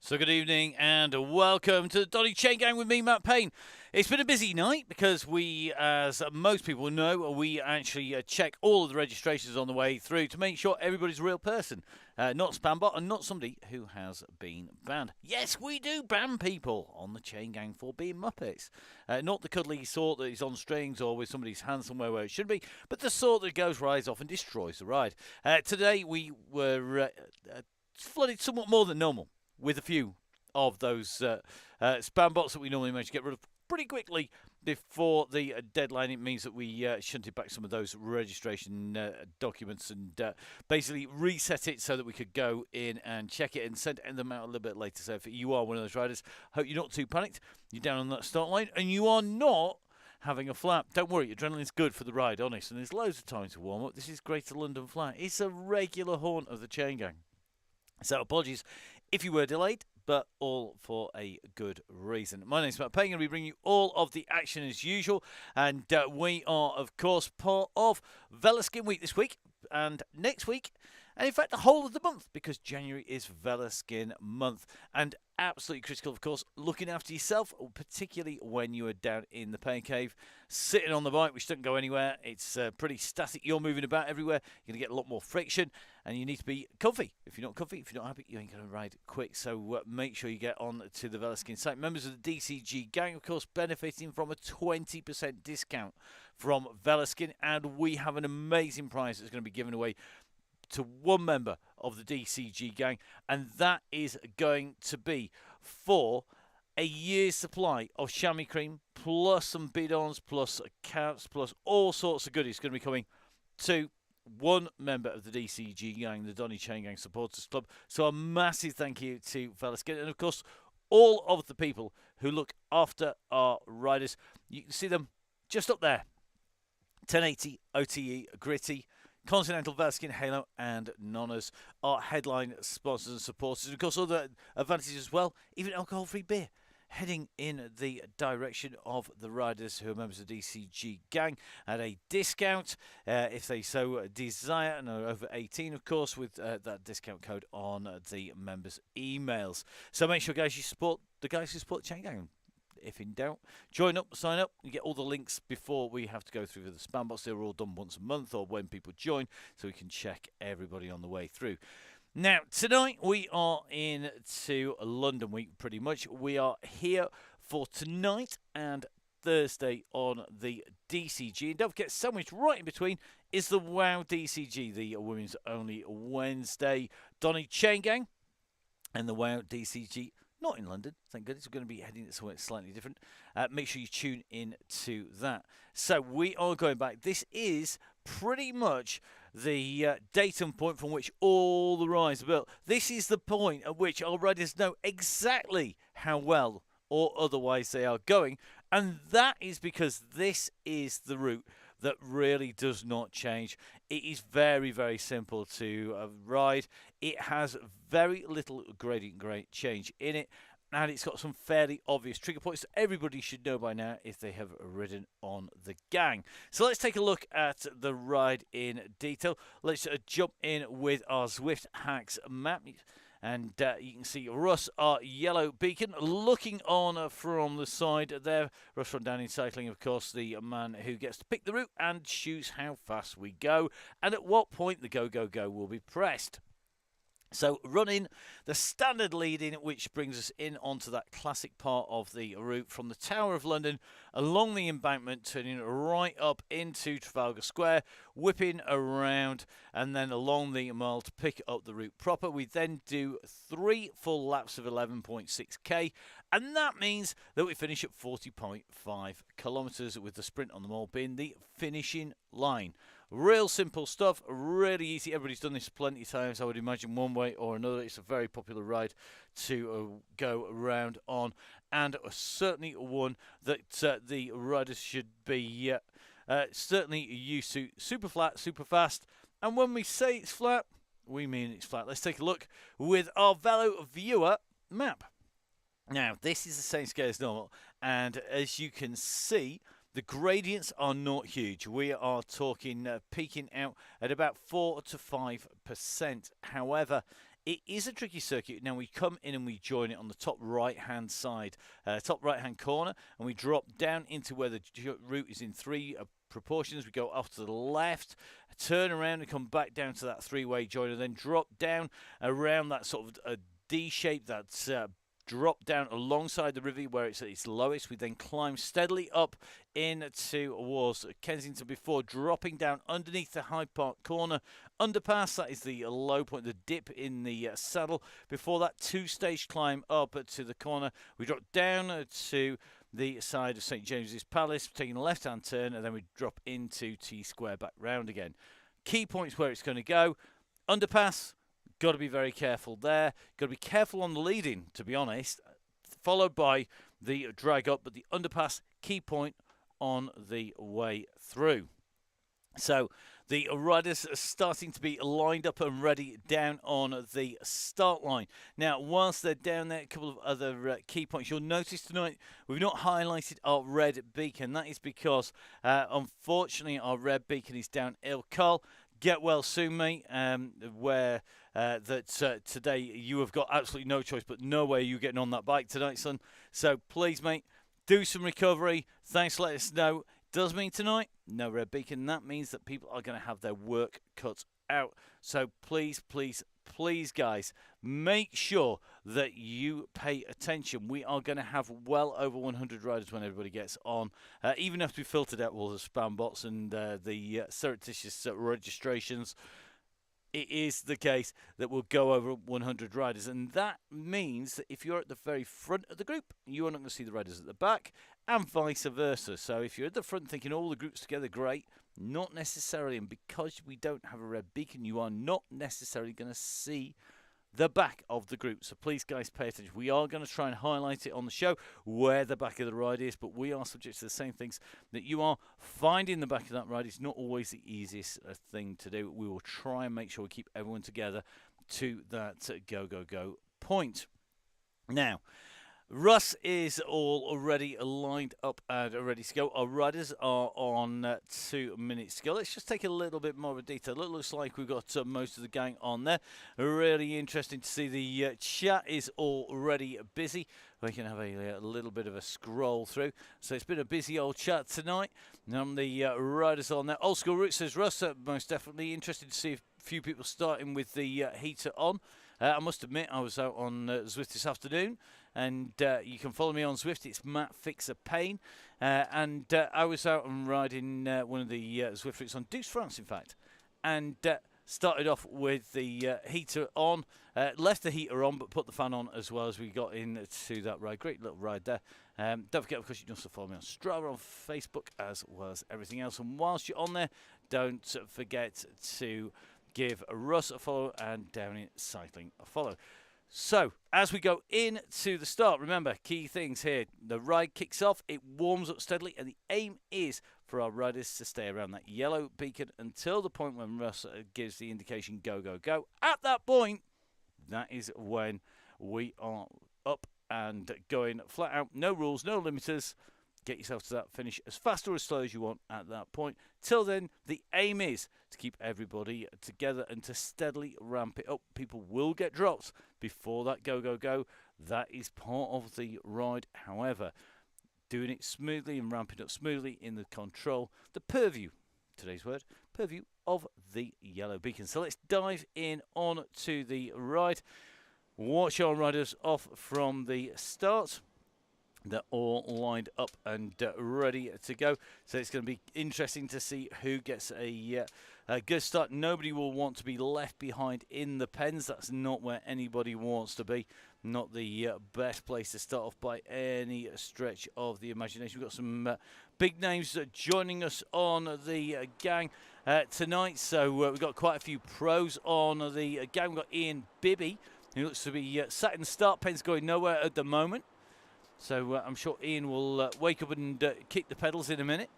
So good evening and welcome to the Donny Chaingang with me, Matt Payne. It's been a busy night because we, as most people know, we actually check all of the registrations on the way through to make sure everybody's a real person, not spam bot and not somebody who has been banned. Yes, we do ban people on the Chaingang for being Muppets. Not the cuddly sort that is on strings or with somebody's hand somewhere where it should be, but the sort that goes rides off and destroys the ride. Today we were flooded somewhat more than normal with a few of those spam bots that we normally manage to get rid of pretty quickly before the deadline. It means that we shunted back some of those registration documents and basically reset it so that we could go in and check it and send them out a little bit later. So if you are one of those riders, hope you're not too panicked. You're down on that start line and you are not having a flap. Don't worry, adrenaline's good for the ride, honest, and there's loads of time to warm up. This is Greater London Flat. It's a regular haunt of the Chaingang. So apologies if you were delayed, but all for a good reason. My name's Matt Payne, and we bring you all of the action as usual. And we are, of course, part of Velaskin Week this week and next week. And in fact, the whole of the month, because January is Velaskin month. And absolutely critical, of course, looking after yourself, particularly when you are down in the pain cave, sitting on the bike, which doesn't go anywhere. It's pretty static. You're moving about everywhere. You're going to get a lot more friction, and you need to be comfy. If you're not comfy, if you're not happy, you ain't going to ride quick. So make sure you get on to the Velaskin site. Members of the DCG gang, of course, benefiting from a 20% discount from Velaskin, and we have an amazing prize that's going to be given away to one member of the DCG gang, and that is going to be for a year's supply of chamois cream, plus some bidons, plus caps, plus all sorts of goodies going to be coming to one member of the DCG gang, the Donny Chaingang Supporters Club. So a massive thank you to Velaskin, and of course all of the people who look after our riders. You can see them just up there. 1080, OTE, Gritty, Continental, Velaskin, Halo, and Nonnas are headline sponsors and supporters. And of course, other advantages as well, even alcohol-free beer, heading in the direction of the riders who are members of the DCG gang at a discount, if they so desire, and are over 18, of course, with that discount code on the members' emails. So make sure, guys, you support the guys who support Chaingang. If in doubt, join up, sign up. You get all the links before we have to go through the spam bots. They're all done once a month or when people join, so we can check everybody on the way through. Now, tonight we are into London Week pretty much. We are here for tonight and Thursday on the DCG. And don't forget, sandwiched right in between is the WOW DCG, the women's only Wednesday Donny Chaingang, and the WOW DCG. Not in London, thank goodness. We're going to be heading to somewhere slightly different. Make sure you tune in to that. So we are going back. This is pretty much the datum point from which all the rides are built. This is the point at which our riders know exactly how well or otherwise they are going. And that is because this is the route that really does not change. It is very, very simple to ride. It has very little gradient change in it, and it's got some fairly obvious trigger points that everybody should know by now if they have ridden on the gang. So let's take a look at the ride in detail. Let's jump in with our Zwift Hacks map. And you can see Russ, our yellow beacon, looking on from the side there. Russ from Down in Cycling, of course, the man who gets to pick the route and choose how fast we go and at what point the go, go, go will be pressed. So running the standard lead in, which brings us in onto that classic part of the route from the Tower of London along the embankment, turning right up into Trafalgar Square, whipping around and then along the Mall to pick up the route proper. We then do 3 full laps of 11.6k, and that means that we finish at 40.5 kilometres, with the sprint on the Mall being the finishing line. Real simple stuff, really easy. Everybody's done this plenty of times, I would imagine, one way or another. It's a very popular ride to go around on, and certainly one that the riders should be certainly used to. Super flat, super fast, and when we say it's flat, we mean it's flat. Let's take a look with our Velo Viewer map. Now, this is the same scale as normal, and as you can see, the gradients are not huge. We are talking peaking out at about 4 to 5%. However, It is a tricky circuit. Now we come in and we join it on the top right-hand side, top right-hand corner, and we drop down into where the route is in three proportions. We go off to the left, turn around and come back down to that three-way joiner, then drop down around that sort of D shape that's drop down alongside the river where it's at its lowest. We then climb steadily up into towards Kensington before dropping down underneath the Hyde Park corner underpass. That is the low point, the dip in the saddle. Before that two-stage climb up to the corner, we drop down to the side of St James's Palace, taking a left-hand turn, and then we drop into T Square back round again. Key points where it's going to go. Underpass, got to be very careful there. Got to be careful on the lead-in, to be honest. Followed by the drag up, but the underpass, key point on the way through. So the riders are starting to be lined up and ready down on the start line. Now, whilst they're down there, a couple of other key points. You'll notice tonight we've not highlighted our red beacon. That is because, unfortunately, our red beacon is down Ilkal. Get well soon, mate. Today you have got absolutely no choice, but no way you're getting on that bike tonight, son. So please, mate, do some recovery. Thanks for letting us know. Does mean tonight, no red beacon. That means that people are going to have their work cut out. So please, please, please, guys, make sure that you pay attention. We are going to have well over 100 riders when everybody gets on. Even after we filtered out all the spam bots and the surreptitious registrations, it is the case that we'll go over 100 riders. And that means that if you're at the very front of the group, you are not going to see the riders at the back, and vice versa. So if you're at the front thinking all the groups together, great. Not necessarily. And because we don't have a red beacon, you are not necessarily going to see the back of the group. So please, guys, pay attention. We are going to try and highlight it on the show where the back of the ride is, but we are subject to the same things that you are. Finding the back of that ride is not always the easiest thing to do. We will try and make sure we keep everyone together to that go, go, go point. Now, Russ is all already lined up and ready to go. Our riders are on 2 minutes to go. Let's just take a little bit more of a detail. It looks like we've got most of the gang on there. Really interesting to see. The chat is already busy. We can have a little bit of a scroll through. So it's been a busy old chat tonight. The riders on there. Old School Route says Russ, most definitely interested to see a few people starting with the heater on. I must admit, I was out on Zwift this afternoon, and you can follow me on Zwift. It's Matt Fixer Payne, and I was out and riding one of the Zwift routes on Deuce France, in fact, and started off with the heater on, left the heater on, but put the fan on as well as we got into that ride. Great little ride there. Don't forget, of course, you can also follow me on Strava, on Facebook, as well as everything else. And whilst you're on there, don't forget to give Russ a follow and Downey Cycling a follow. So, as we go into the start, remember, key things here. The ride kicks off, it warms up steadily, and the aim is for our riders to stay around that yellow beacon until the point when Russ gives the indication go, go, go. At that point, that is when we are up and going flat out. No rules, no limiters. Get yourself to that finish as fast or as slow as you want at that point. Till then, the aim is to keep everybody together and to steadily ramp it up. People will get drops before that go, go, go. That is part of the ride. However, doing it smoothly and ramping up smoothly in the control, the purview, today's word, purview of the yellow beacon. So let's dive in on to the ride. Watch our riders off from the start. They're all lined up and ready to go. So it's going to be interesting to see who gets a good start. Nobody will want to be left behind in the pens. That's not where anybody wants to be. Not the best place to start off by any stretch of the imagination. We've got some big names joining us on the gang tonight. So we've got quite a few pros on the gang. We've got Ian Bibby, who looks to be sat in the start pens going nowhere at the moment. So I'm sure Ian will wake up and kick the pedals in a minute.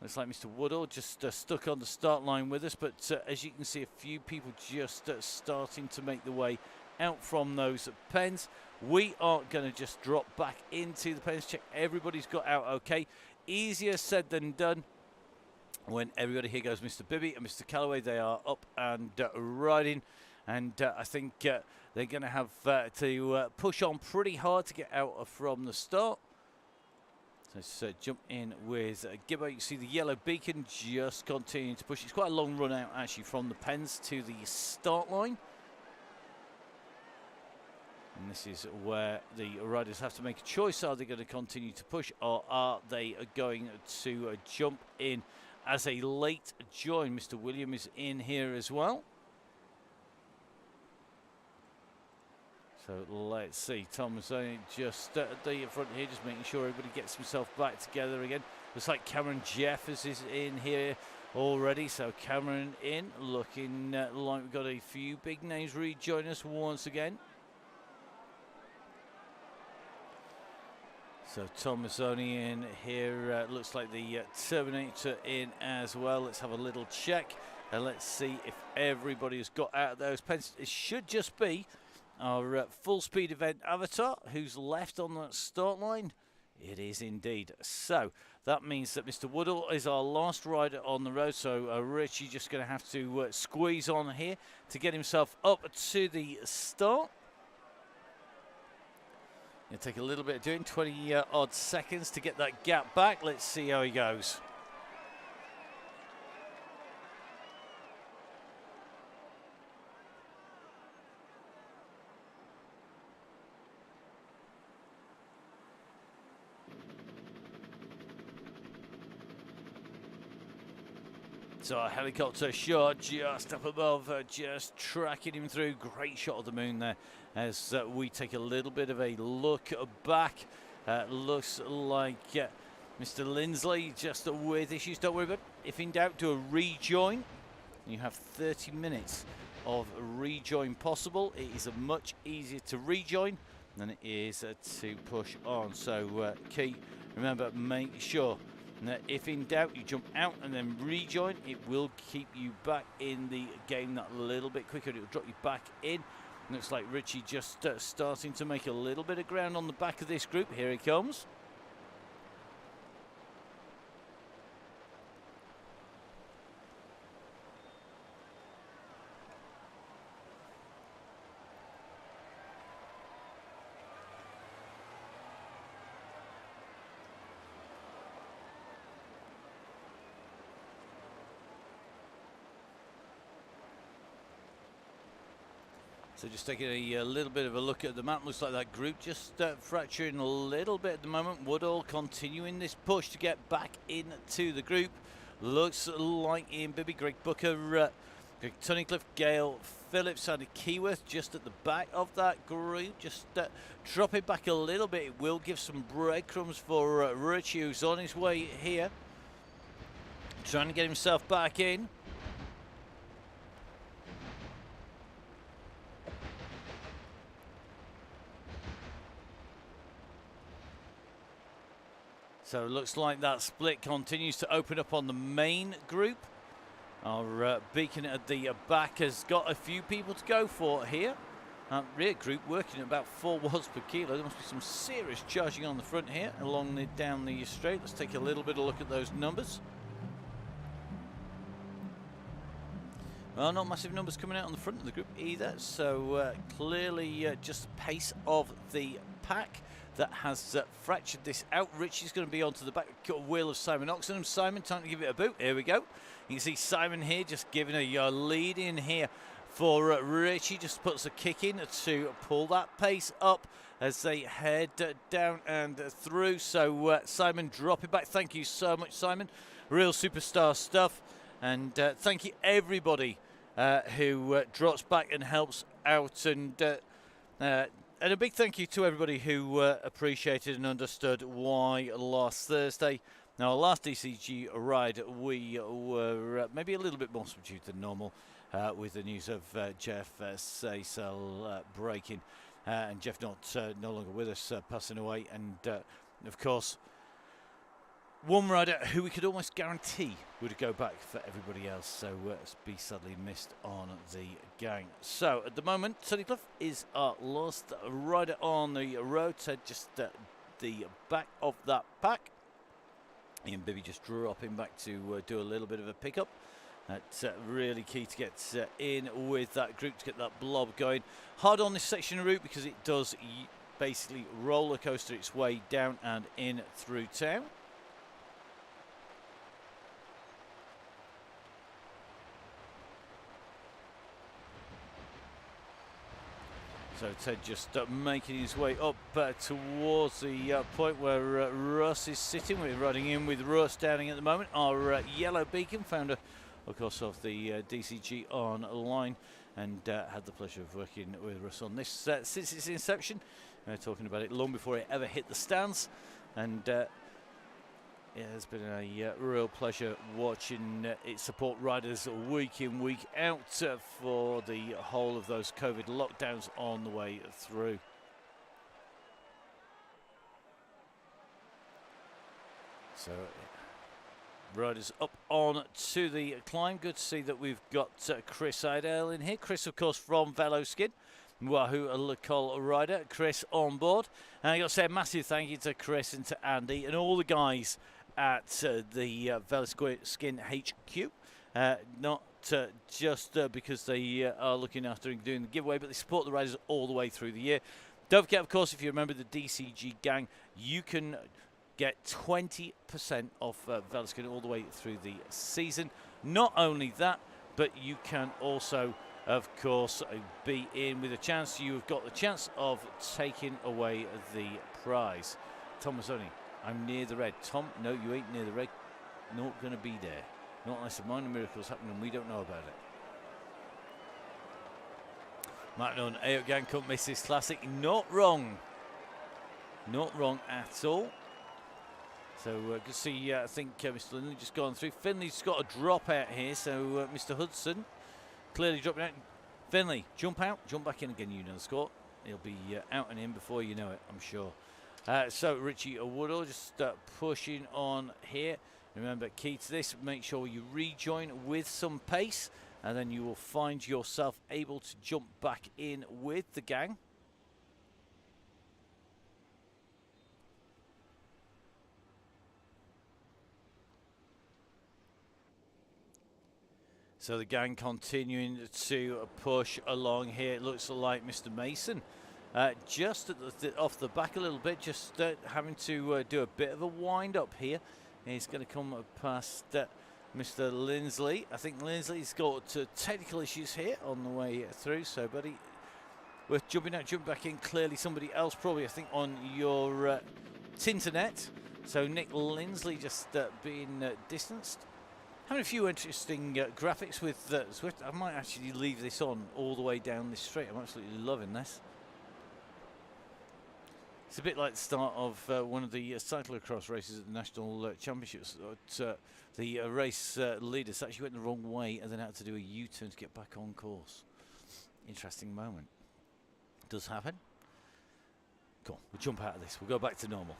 Looks like Mr. Woodall just stuck on the start line with us. But as you can see, a few people just starting to make the way out from those pens. We are going to just drop back into the pens. Check everybody's got out okay. Easier said than done. When everybody here goes, Mr. Bibby and Mr. Callaway, they are up and riding. And I think they're going to have to push on pretty hard to get out from the start. So let's jump in with Gibbo. You see the yellow beacon just continuing to push. It's quite a long run out actually from the pens to the start line. And this is where the riders have to make a choice. Are they going to continue to push, or are they going to jump in as a late join? Mr. William is in here as well. So let's see, Tom is only just at the front here, just making sure everybody gets himself back together again. Looks like Cameron Jeffers is in here already. So Cameron in, looking like we've got a few big names rejoin us once again. So Tom is only in here. Looks like the Terminator in as well. Let's have a little check and let's see if everybody has got out of those pens. It should just be our full speed event avatar who's left on the start line. It is indeed. So that means that Mr. Woodall is our last rider on the road. So Richie just going to have to squeeze on here to get himself up to the start. It'll take a little bit of doing, 20 odd seconds to get that gap back. Let's see how he goes. So a helicopter shot just up above, just tracking him through. Great shot of the moon there as we take a little bit of a look back. Looks like Mr. Lindsley just with issues. Don't worry about it. If in doubt, do a rejoin. You have 30 minutes of rejoin possible. It is much easier to rejoin than it is to push on. So key, remember, make sure that if in doubt, you jump out and then rejoin. It will keep you back in the game that little bit quicker. It will drop you back in. Looks like Richie just starting to make a little bit of ground on the back of this group. Here he comes. So just taking a little bit of a look at the map. Looks like that group just fracturing a little bit at the moment. Woodall continuing this push to get back into the group. Looks like Ian Bibby, Greg Booker, Greg Tunnicliffe, Gail Phillips, and Keyworth just at the back of that group. Just drop it back a little bit. It will give some breadcrumbs for Richie, who's on his way here. Trying to get himself back in. So it looks like that split continues to open up on the main group. Our beacon at the back has got a few people to go for here. Rear group working at about 4 watts per kilo. There must be some serious charging on the front here along down the straight. Let's take a little bit of a look at those numbers. Well, not massive numbers coming out on the front of the group either. So clearly just the pace of the pack that has fractured this out. Richie's going to be onto the back wheel of Simon Oxenham. Simon, time to give it a boot. Here we go. You can see Simon here just giving a lead in here for Richie. Just puts a kick in to pull that pace up as they head down and through. So Simon, drop it back. Thank you so much, Simon. Real superstar stuff. And thank you everybody who drops back and helps out. And a big thank you to everybody who appreciated and understood why last Thursday. Now, our last DCG ride, we were maybe a little bit more subdued than normal with the news of Jeff Saysel breaking and Jeff no longer with us, passing away. And, of course, one rider who we could almost guarantee would go back for everybody else, so be sadly missed on the gang. So at the moment, Tunnicliffe is our last rider on the road, so just the back of that pack. Ian Bibby just dropping back to do a little bit of a pickup. That's really key to get in with that group, to get that blob going. Hard on this section of route because it does basically roller coaster its way down and in through town. So Ted just making his way up towards the point where Russ is sitting. We're riding in with Russ Downing at the moment. Our yellow beacon, founder, of course, of the DCG online, and had the pleasure of working with Russ on this since its inception. Talking about it long before it ever hit the stands, and it has been a real pleasure watching it support riders week in, week out for the whole of those COVID lockdowns on the way through. So riders up on to the climb. Good to see that we've got Chris Idale in here. Chris, of course, from Veloskin. Wahoo, a local rider. Chris on board. And I got to say a massive thank you to Chris and to Andy and all the guys at the Veloskin HQ. Not just because they are looking after and doing the giveaway, but they support the riders all the way through the year. Don't forget, of course, if you remember the DCG gang, you can get 20% off Veloskin all the way through the season. Not only that, but you can also, of course, be in with a chance. You've got the chance of taking away the prize. Tom Mazzoni, I'm near the red. Tom, no, you ain't near the red. Not going to be there. Not unless a minor miracle's happening and we don't know about it. Martin on AO Gang couldn't miss this classic. Not wrong. Not wrong at all. So good to see, I think Mr. Lindley just gone through. Finley's got a drop out here, so Mr. Hudson clearly dropping out. Finley, jump out, jump back in again, you know the score. He'll be out and in before you know it, I'm sure. So Richie Woodall just pushing on here. Remember, key to this, make sure you rejoin with some pace, and then you will find yourself able to jump back in with the gang. So the gang continuing to push along here. It looks like Mr. Mason just at off the back a little bit, just having to do a bit of a wind up here. He's going to come past Mr. Lindsley. I think Lindsley's got technical issues here on the way through. So, buddy, worth jumping out, jumping back in. Clearly somebody else probably, I think, on your Tinternet. So Nick Lindsley just being distanced. Having a few interesting graphics with Swift. I might actually leave this on all the way down this straight. I'm absolutely loving this. It's a bit like the start of one of the cyclocross races at the National Championships. The race leaders actually went the wrong way and then had to do a U-turn to get back on course. Interesting moment. Does happen. Cool. We'll jump out of this. We'll go back to normal.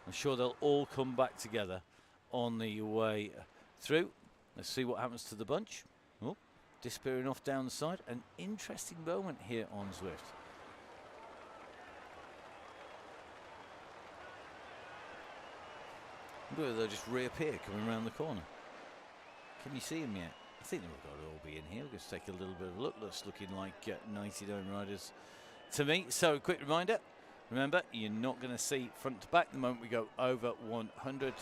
I'm sure they'll all come back together on the way through. Let's see what happens to the bunch. Oh, disappearing off down the side. An interesting moment here on Zwift. Whether they'll just reappear coming around the corner. Can you see them yet? I think they've got to all be in here. We're going to take a little bit of a look. Looks looking like 99 riders to me. So, a quick reminder. Remember, you're not going to see front to back the moment we go over 100.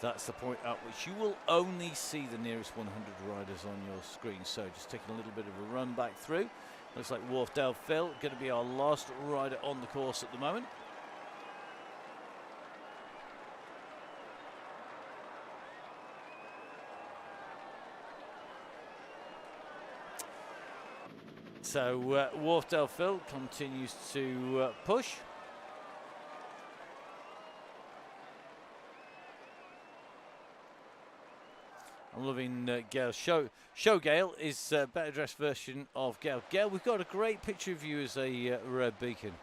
That's the point at which you will only see the nearest 100 riders on your screen. So, just taking a little bit of a run back through. Looks like Wharfdale Phil going to be our last rider on the course at the moment. So Wharfdale Phil continues to push. I'm loving Gail. Show Gail is a better dressed version of Gail. Gail, we've got a great picture of you as a red beacon.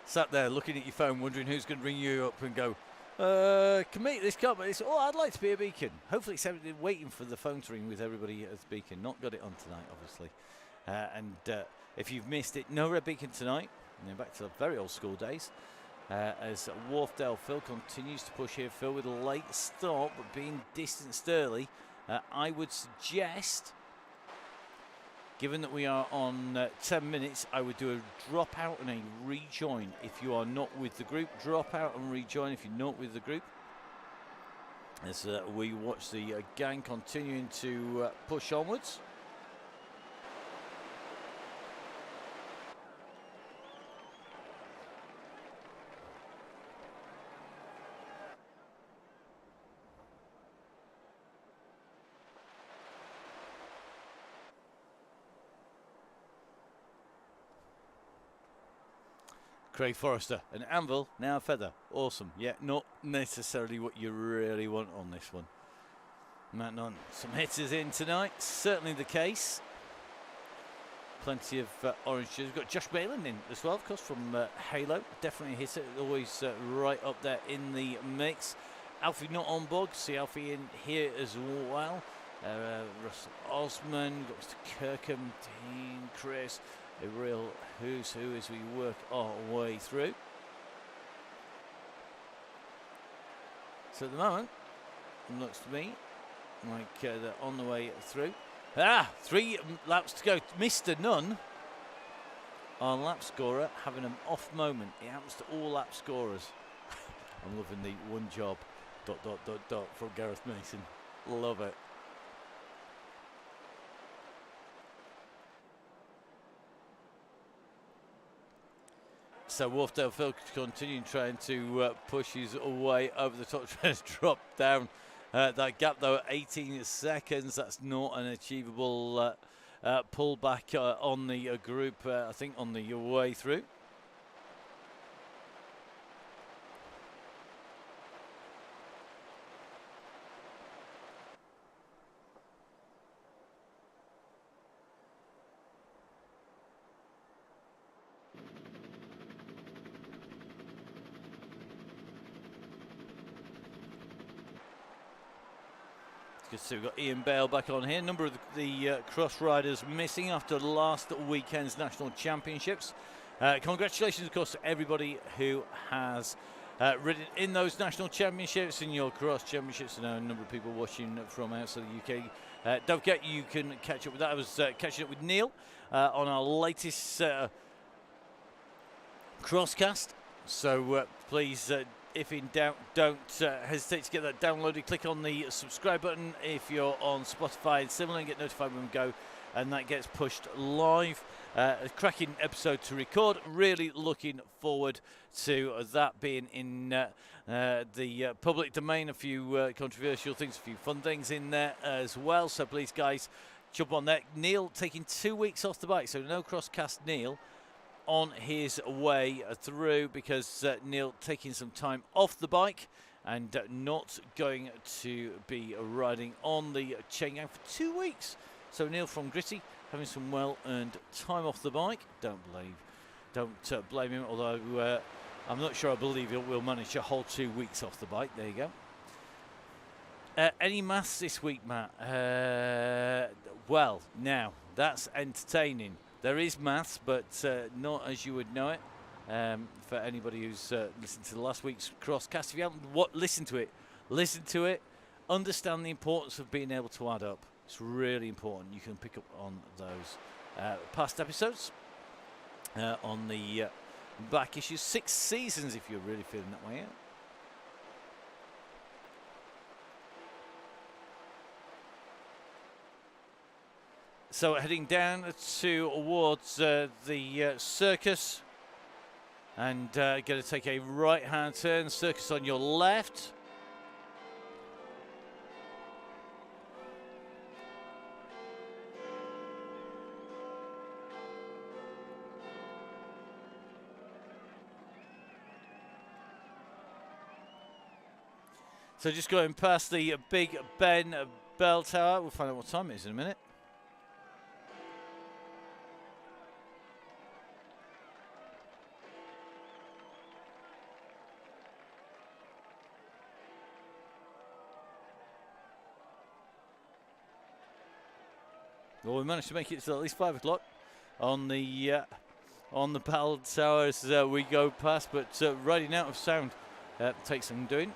Sat there looking at your phone, wondering who's going to ring you up and go, can make this cut, but it's, oh, I'd like to be a beacon. Hopefully it's waiting for the phone to ring with everybody as beacon. Not got it on tonight, obviously. And if you've missed it, no red beacon tonight. Back to the very old school days. as Wharfdale Phil continues to push here. Phil with a late stop, but being distanced early. I would suggest, given that we are on 10 minutes, I would do a drop out and a rejoin. If you are not with the group, drop out and rejoin if you're not with the group. As we watch the gang continuing to push onwards. Craig Forrester, an anvil, now a feather. Awesome. Yeah, not necessarily what you really want on this one. Matt Nunn, some hitters in tonight, certainly the case. Plenty of orange jerseys. We've got Josh Malin in as well, of course, from Halo. Definitely a hitter, always right up there in the mix. Alfie not on board, see Alfie in here as well. Russell Osman, got Mr. Kirkham, Dean, Chris. A real who's who as we work our way through. So at the moment, it looks to me like they're on the way through. 3 laps to go. Mr. Nunn, our lap scorer, having an off moment. It happens to all lap scorers. I'm loving the one job, ... from Gareth Mason. Love it. So Wharfdale Phil continuing trying to push his way over the top, trying to drop down that gap though at 18 seconds. That's not an achievable pullback on the group, I think, on the way through. So we've got Ian Bale back on here. A number of the cross riders missing after last weekend's national championships. Congratulations, of course, to everybody who has ridden in those national championships and your cross championships. I know a number of people watching from outside the UK. Don't forget, you can catch up with that. I was catching up with Neil on our latest crosscast. So please, if in doubt, don't hesitate to get that downloaded. Click on the subscribe button if you're on Spotify and similar, and get notified when we go, and that gets pushed live. A cracking episode to record. Really looking forward to that being in the public domain. A few controversial things, a few fun things in there as well. So please, guys, jump on there. Neil taking 2 weeks off the bike, so no crosscast Neil on his way through, because Neil taking some time off the bike and not going to be riding on the Chaingang for 2 weeks. So Neil from Gritty having some well-earned time off the bike. Don't blame him, although I'm not sure I believe he'll manage to hold 2 weeks off the bike. There you go. Any maths this week, Matt? Well, now, that's entertaining. There is maths, but not as you would know it. For anybody who's listened to the last week's crosscast, if you haven't listened to it, listen to it. Understand the importance of being able to add up. It's really important. You can pick up on those past episodes on the back issues. 6 seasons if you're really feeling that way out. So heading down towards the circus, and going to take a right-hand turn. Circus on your left. So just going past the Big Ben bell tower. We'll find out what time it is in a minute. Well, we managed to make it to at least 5 o'clock on the on the bell tower as we go past, but riding out of sound takes some doing.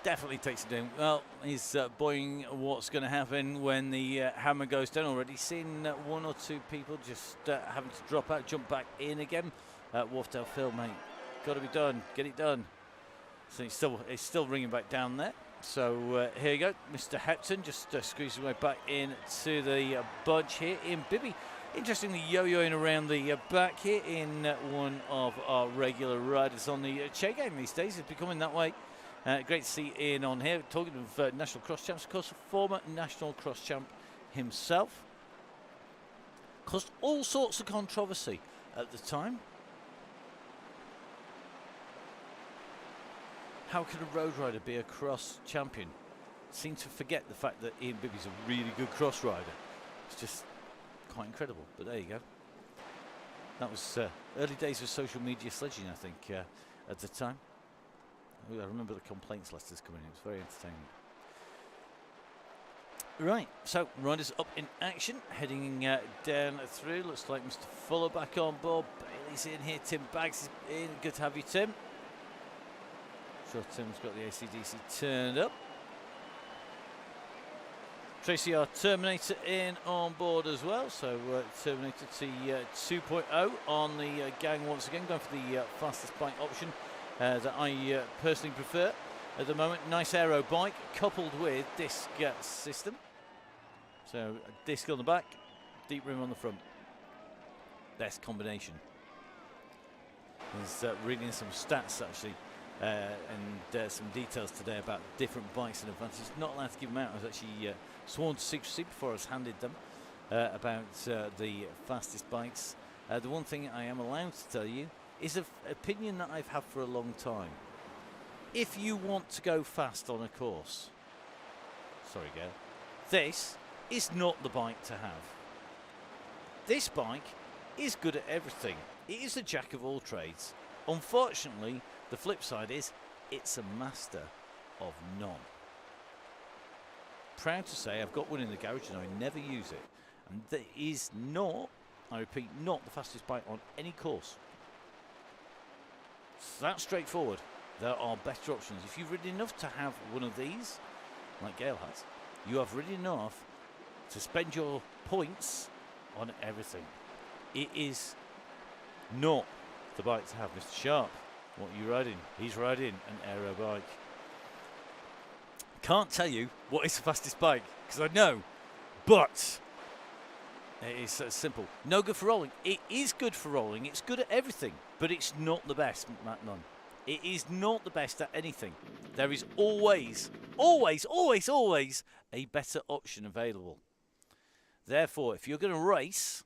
Definitely takes some doing. Well, he's buoying what's going to happen when the hammer goes down. Already seen one or two people just having to drop out, jump back in again. Wharfdale Phil, mate, got to be done. Get it done. So it's still ringing back down there. So here you go, Mr. Hepton just squeezing his way back in to the budge here in Bibby. Interestingly, yo-yoing around the back here in one of our regular riders on the Chaingang these days. It's becoming that way. Great to see Ian on here. Talking of national cross champs, of course, former national cross champ himself. Caused all sorts of controversy at the time. How can a road rider be a cross champion? Seem to forget the fact that Ian Bibby's a really good cross rider. It's just quite incredible, but there you go. That was early days of social media sledging, I think, at the time. I remember the complaints letters coming in. It was very entertaining. Right, so riders up in action, heading down through. Looks like Mr. Fuller back on board. Bailey's in here. Tim Baggs is in. Good to have you, Tim. Sure, Tim's got the AC/DC turned up. Tracy, our Terminator, in on board as well. So Terminator T 2.0 on the gang once again, going for the fastest bike option that I personally prefer at the moment. Nice aero bike coupled with disc system. So a disc on the back, deep rim on the front. Best combination. He's reading some stats actually. And some details today about different bikes and advantages. Not allowed to give them out. I was actually sworn to secrecy before I was handed them about the fastest bikes. The one thing I am allowed to tell you is an opinion that I've had for a long time. If you want to go fast on a course, sorry, Gail, this is not the bike to have. This bike is good at everything. It is a jack of all trades. Unfortunately, the flip side is it's a master of none. Proud to say I've got one in the garage and I never use it. And that is not, I repeat, not the fastest bike on any course. It's that straightforward. There are better options. If you've ridden enough to have one of these, like Gail has, you have ridden enough to spend your points on everything. It is not the bike to have. Mr. Sharp, what are you riding? He's riding an aero bike. Can't tell you what is the fastest bike because I know, but it is simple. No good for rolling. It is good for rolling. It's good at everything, but it's not the best, Matt Nunn. It is not the best at anything. There is always, always, always, always a better option available. Therefore, if you're going to race,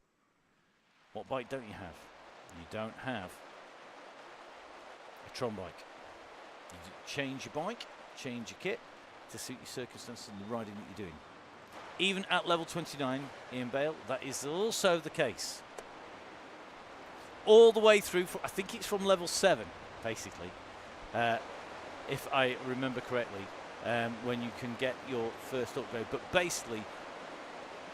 what bike don't you have? You don't have a Tron bike. You change your bike, change your kit to suit your circumstances and the riding that you're doing. Even at level 29, Ian Bale, that is also the case. All the way through, I think it's from level 7, basically, if I remember correctly, when you can get your first upgrade. But basically,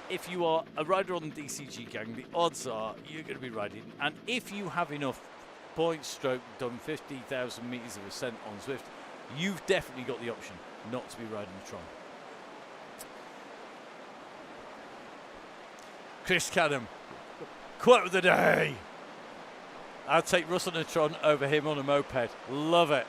if you are a rider on the DCG gang, the odds are you're going to be riding. And if you have enough points stroke done 50,000 metres of ascent on Zwift, you've definitely got the option not to be riding the Tron. Chris Cadham, quote of the day. I'll take Russ on a Tron over him on a moped. Love it.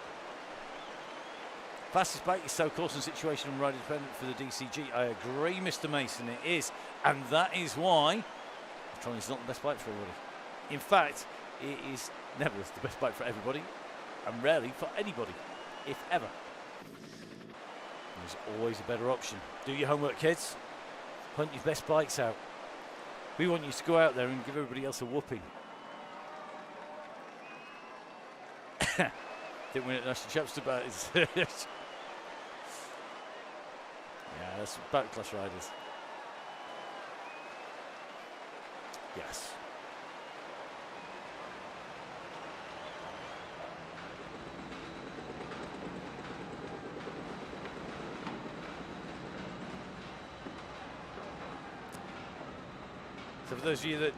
Fastest bike is so course and situation and rider dependent for the DCG. I agree, Mr. Mason, it is. And that is why the Tron is not the best bike for everybody. In fact, it is never the best bike for everybody and rarely for anybody, if ever. There's always a better option. Do your homework, kids. Hunt your best bikes out. We want you to go out there and give everybody else a whooping. Didn't win at National Champs about it. Yeah, that's back class riders. Yes. So So for those of you that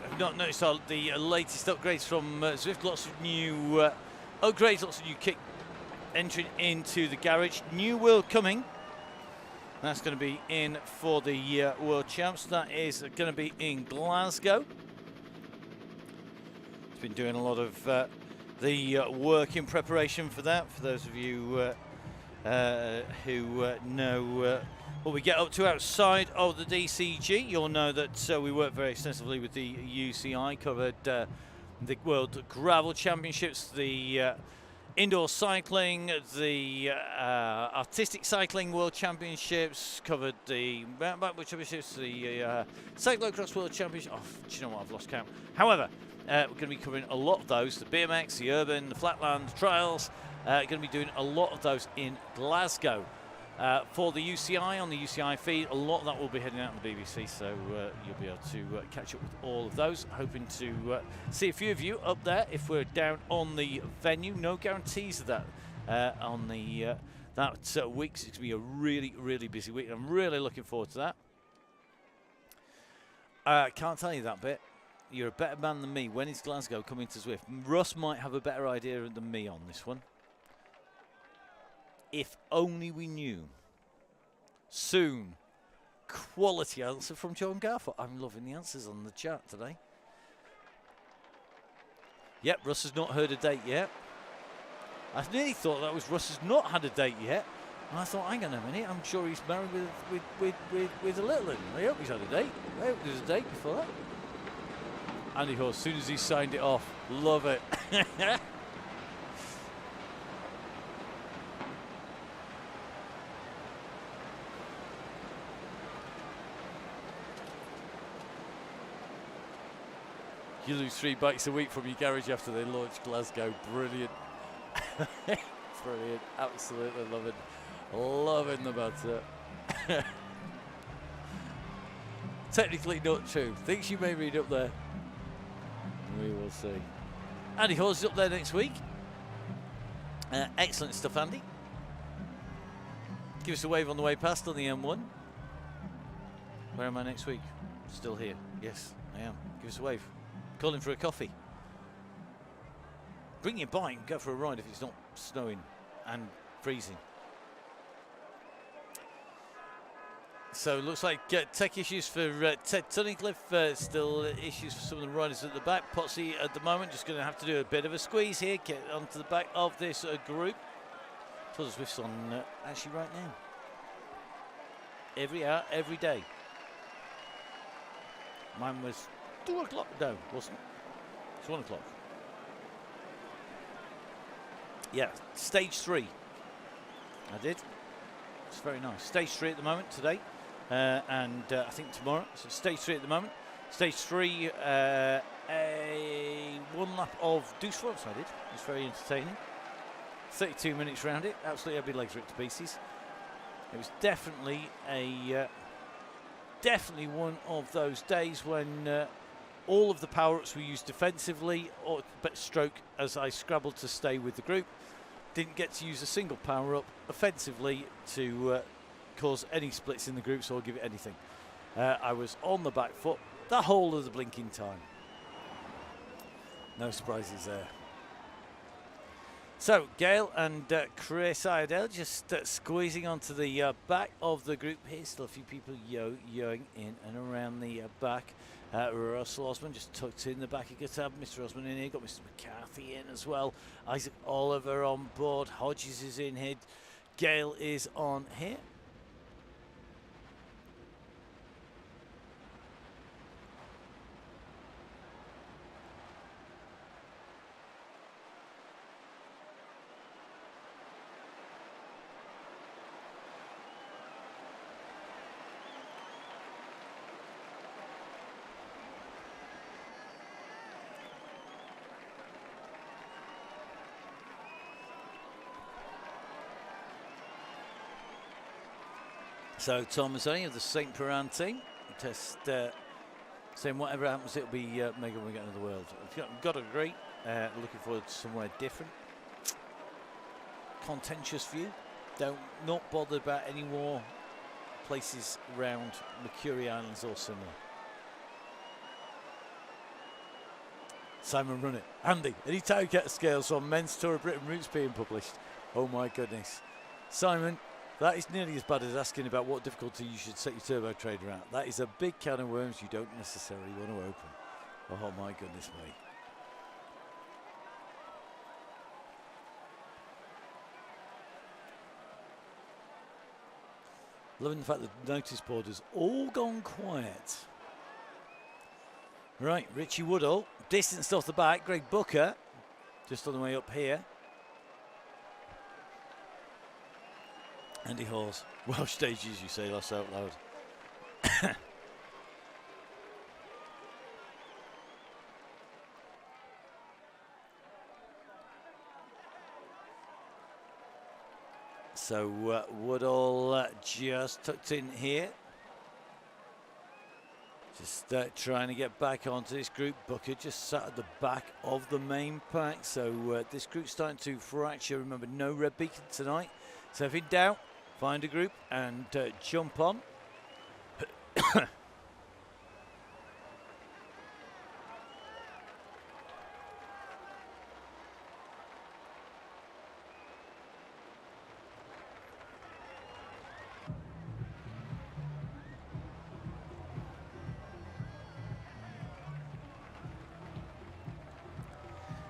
have not noticed the latest upgrades from Zwift, lots of new upgrades, lots of new kit entering into the garage. New wheel coming. That's going to be in for the World Champs. That is going to be in Glasgow. It's been doing a lot of the work in preparation for that. For those of you who know what we get up to outside of the DCG, you'll know that we work very extensively with the UCI, covered the World Gravel Championships, the indoor cycling, the artistic cycling World Championships, covered the mountain bike World Championships, the cyclocross World Championships. Oh, do you know what? I've lost count. However, we're going to be covering a lot of those, the BMX, the urban, the flatland trials. Going to be doing a lot of those in Glasgow. For the UCI, on the UCI feed, a lot of that will be heading out on the BBC, so you'll be able to catch up with all of those. Hoping to see a few of you up there if we're down on the venue. No guarantees of that on the that week. It's going to be a really, really busy week. I'm really looking forward to that. Can't tell you that bit. You're a better man than me. When is Glasgow coming to Zwift? Russ might have a better idea than me on this one. If only we knew. Soon. Quality answer from John Garforth. I'm loving the answers on the chat today. Yep, Russ has not heard a date yet. I nearly thought that was Russ has not had a date yet. And I thought, hang on a minute, I'm sure he's married with a little one. I hope he's had a date. I hope there's a date before that. Andy Horse, as soon as he signed it off. Love it. You lose 3 bikes a week from your garage after they launch Glasgow. Brilliant. Brilliant. Absolutely loving the banter. Technically not true. Things you may read up there. We will see. Andy Hawes is up there next week. Excellent stuff, Andy. Give us a wave on the way past on the M1. Where am I next week? Still here. Yes, I am. Give us a wave. Call in for a coffee. Bring your bike and go for a ride if it's not snowing and freezing. So it looks like tech issues for Ted Tunnicliffe, still issues for some of the riders at the back. Potsy at the moment just going to have to do a bit of a squeeze here, get onto the back of this group. Tour de Zwift's on actually right now. Every hour, every day. Mine was 2 o'clock, no, wasn't it? It's 1 o'clock. Yeah, stage 3. I did. It's very nice. Stage 3 at the moment today, and I think tomorrow. So stage 3 at the moment. Stage 3, a 1 lap of Deuce Fronts I did. It was very entertaining. 32 minutes round it. Absolutely, every leg's ripped to pieces. It was definitely definitely one of those days when all of the power-ups were used defensively, but stroke as I scrabbled to stay with the group. Didn't get to use a single power-up offensively to cause any splits in the groups or give it anything. I was on the back foot the whole of the blinking time. No surprises there. So Gail and Chris Iredale just squeezing onto the back of the group here. Still a few people yoing in and around the back. Russell Osman just tucked in the back. You get to have Mr. Osman in here. Got Mr. McCarthy in as well. Isaac Oliver on board. Hodges is in here. Gail is on here. So Tom Mazzoni of the St. Piran team, test saying whatever happens, it'll be Megan we get into the world. I've got to agree. Looking forward to somewhere different. Contentious view. Not bothered about any more places around Mercury Islands or similar. Simon, run it. Andy, any time get a scales on men's Tour of Britain routes being published? Oh my goodness. Simon, that is nearly as bad as asking about what difficulty you should set your turbo trader at. That is a big can of worms you don't necessarily want to open. Oh my goodness me. Loving the fact that the notice board has all gone quiet. Right, Richie Woodall, distanced off the back. Greg Booker, just on the way up here. Andy Hawes, Welsh stages, you say, laugh out loud. So Woodall just tucked in here. Just trying to get back onto this group. Booker just sat at the back of the main pack. So this group's starting to fracture. Remember, no red beacon tonight. So if in doubt, find a group and jump on.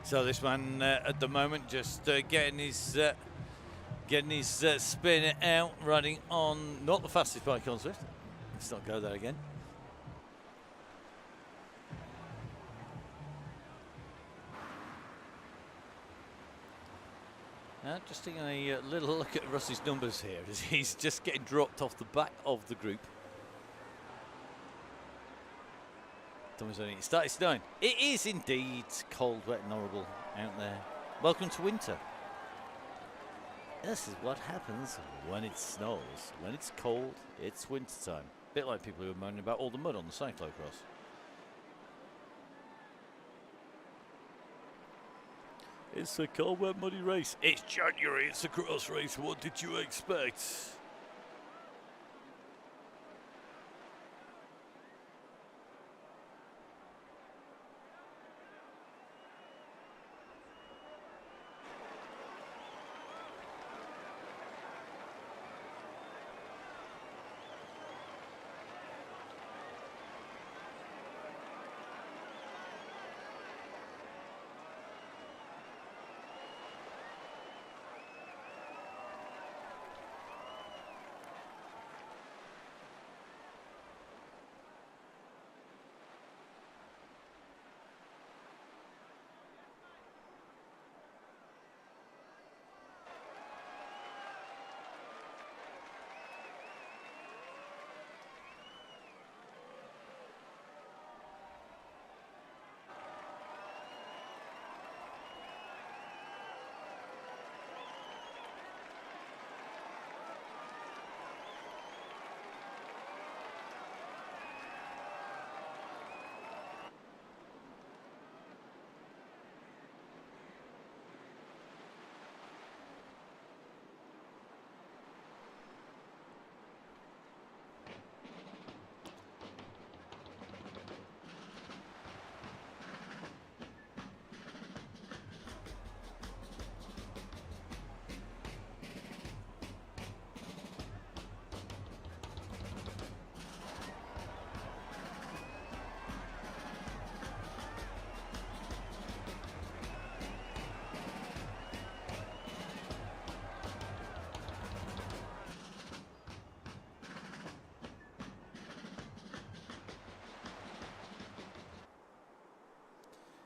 So this man at the moment just getting his spin out, running on not the fastest bike on Swift. Let's not go there again. Just taking a little look at Russ's numbers here as he's just getting dropped off the back of the group. Tommy's only started snowing. It is indeed cold, wet and horrible out there. Welcome to winter. This is what happens when it snows. When it's cold, it's winter time. A bit like people who are moaning about all the mud on the cyclocross. It's a cold, wet, muddy race. It's January, it's a cross race. What did you expect?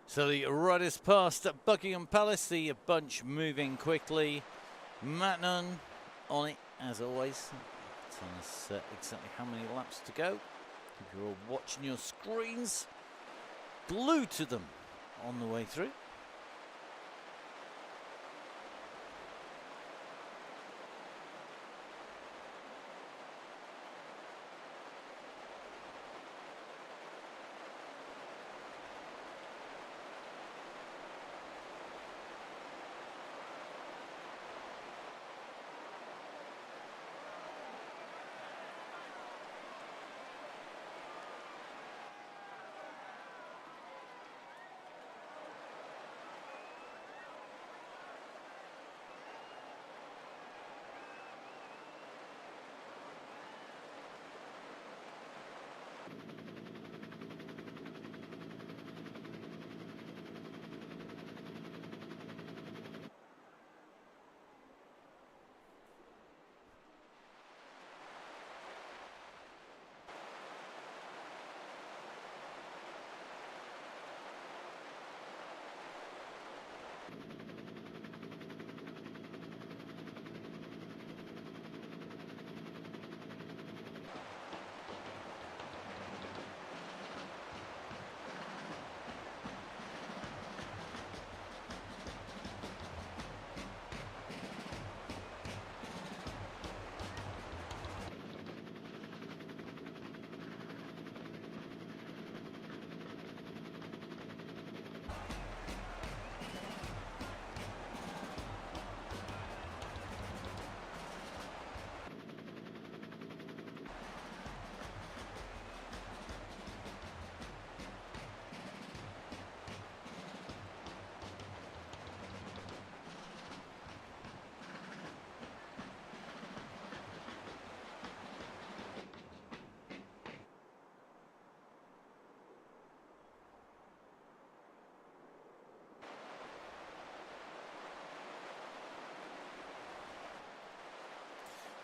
So the riders past at Buckingham Palace, the bunch moving quickly. Matt Nunn on it, as always. Telling us exactly how many laps to go. If you're all watching your screens, glued to them on the way through.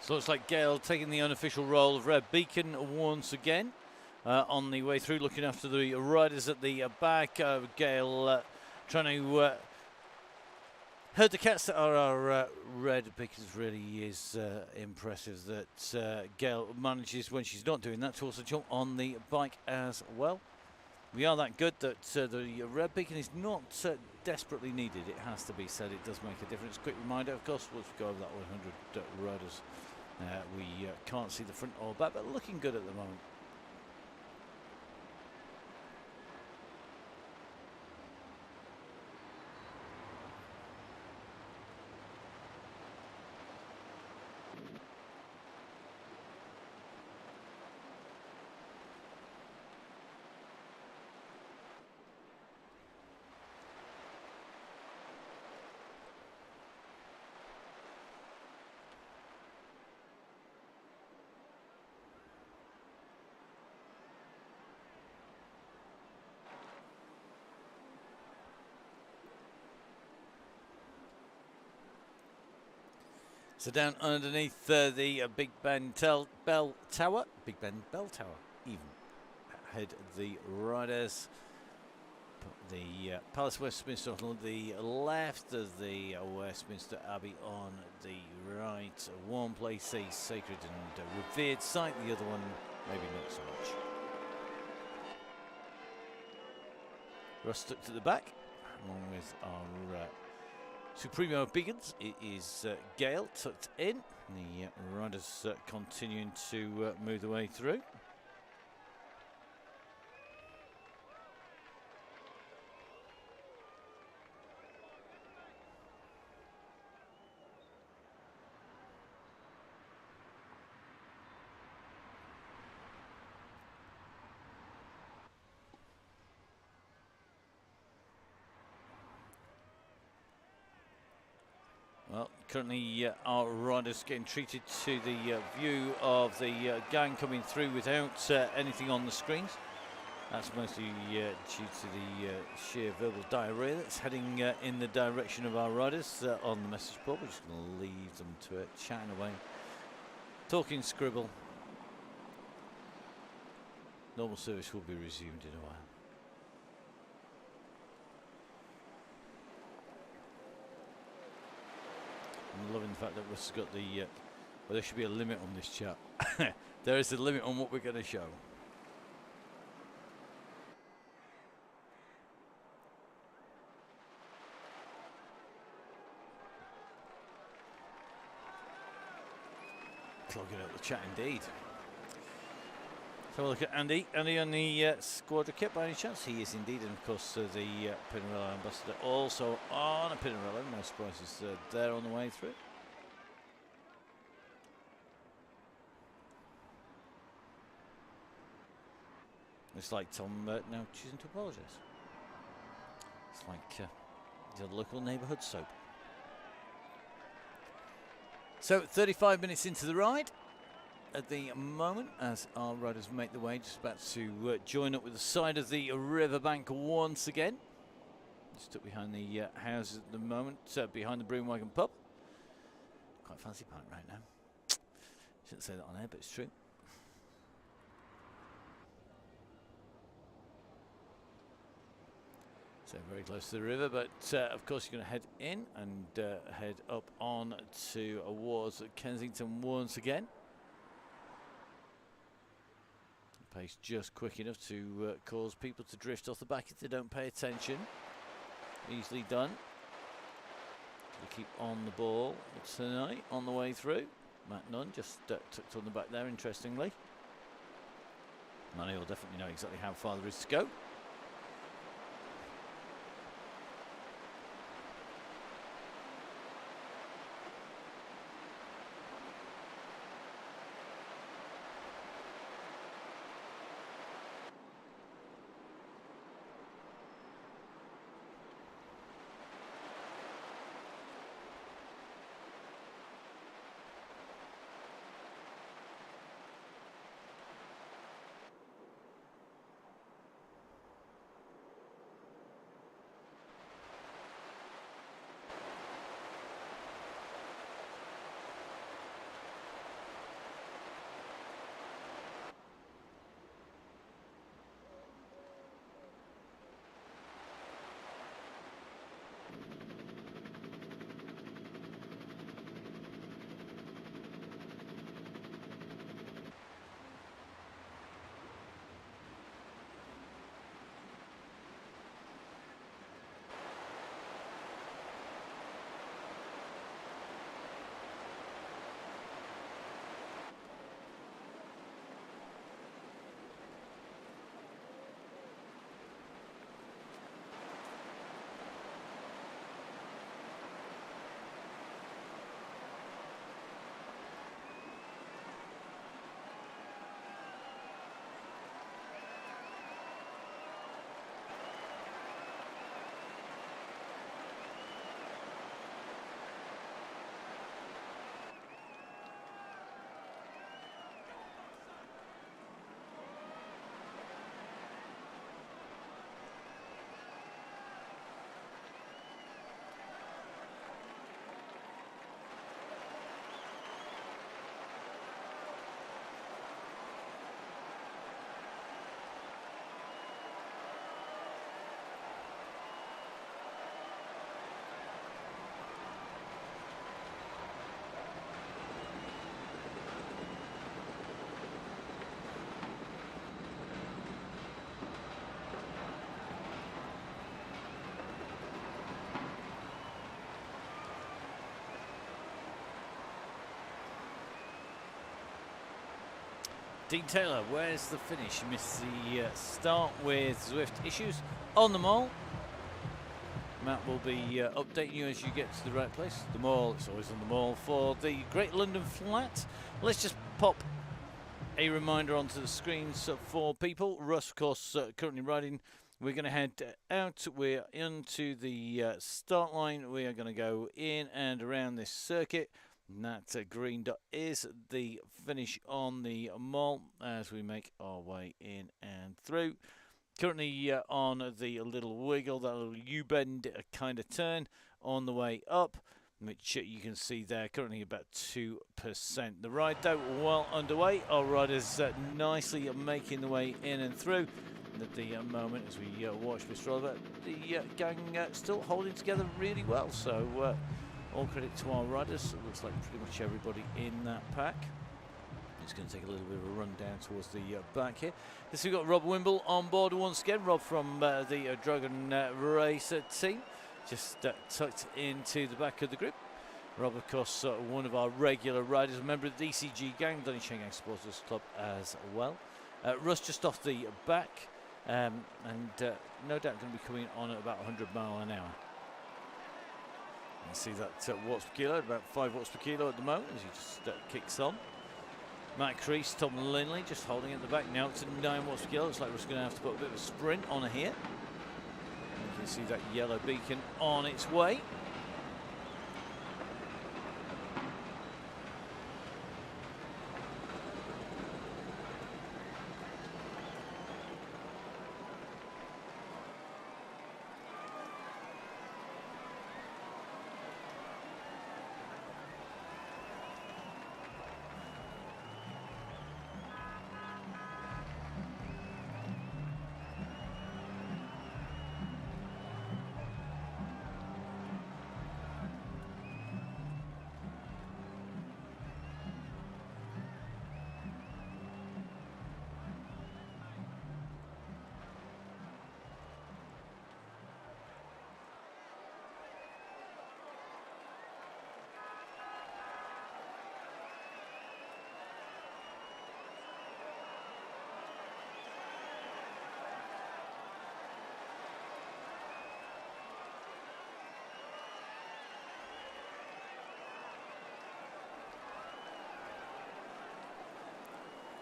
So it's like Gale taking the unofficial role of Red Beacon once again. On the way through, looking after the riders at the back. Gale trying to herd the cats that are our Red Beacons. Really is impressive that Gale manages, when she's not doing that, to also jump on the bike as well. We are that good that the Red Beacon is not desperately needed, it has to be said. It does make a difference. Quick reminder, of course, once we go over that 100 riders, we can't see the front or back, but looking good at the moment. So down underneath the Big Ben Bell Tower, even ahead of the riders. The Palace Westminster on the left of the Westminster Abbey on the right. One place a sacred and revered site, the other one maybe not so much. Russ stuck to the back, along with our Supremo Beacons. It is Gale tucked in. The riders continuing to move their way through. Well, currently our riders getting treated to the view of the gang coming through without anything on the screens. That's mostly due to the sheer verbal diarrhea that's heading in the direction of our riders on the message board. We're just going to leave them to it, chatting away, talking scribble. Normal service will be resumed in a while. I'm loving the fact that Russ has got the well, there should be a limit on this chat. There is a limit on what we're going to show. Clogging up the chat indeed. Let's have a look at Andy. Andy on the squadron kit by any chance? He is indeed, and of course the Pinarello ambassador also on a Pinarello. No surprises there on the way through. It's like Tom now choosing to apologise. It's like the local neighbourhood soap. So 35 minutes into the ride at the moment, as our riders make their way, just about to join up with the side of the riverbank once again. Stuck behind the houses at the moment, behind the Broomwagon pub. Quite fancy pint right now. Shouldn't say that on air, but it's true. So very close to the river, but of course you're going to head in and head up on towards Kensington once again. Pace just quick enough to cause people to drift off the back if they don't pay attention. Easily done. We keep on the ball tonight on the way through. Matt Nunn just tucked on the back there, interestingly. Manny will definitely know exactly how far there is to go. Dean Taylor, where's the finish? Missed the start with Zwift issues on the mall. Matt will be updating you as you get to the right place. The mall, it's always on the mall for the Great London Flat. Let's just pop a reminder onto the screens for people. Russ, of course, currently riding. We're going to head out. We're into the start line. We are going to go in and around this circuit. And that green dot is the finish on the mall as we make our way in and through. Currently on the little wiggle, that little U-bend kind of turn on the way up, which you can see there, currently about 2%. The ride, though, well underway. Our riders nicely making the way in and through. And at the moment, as we watch this roller, the gang still holding together really well. So all credit to our riders. It looks like pretty much everybody in that pack. It's going to take a little bit of a run down towards the back here. This we've got Rob Wimble on board once again. Rob from the Dragon Racer team, just tucked into the back of the group. Rob, of course, one of our regular riders, a member of the DCG gang, Donny Chaingang Supporters Club as well. Russ just off the back, and no doubt going to be coming on at about 100 mile an hour. You see that watts per kilo, about 5 watts per kilo at the moment as he just kicks on. Matt Crease, Tom Linley just holding at the back now to 9 watts per kilo. Looks like we're going to have to put a bit of a sprint on here. You can see that yellow beacon on its way.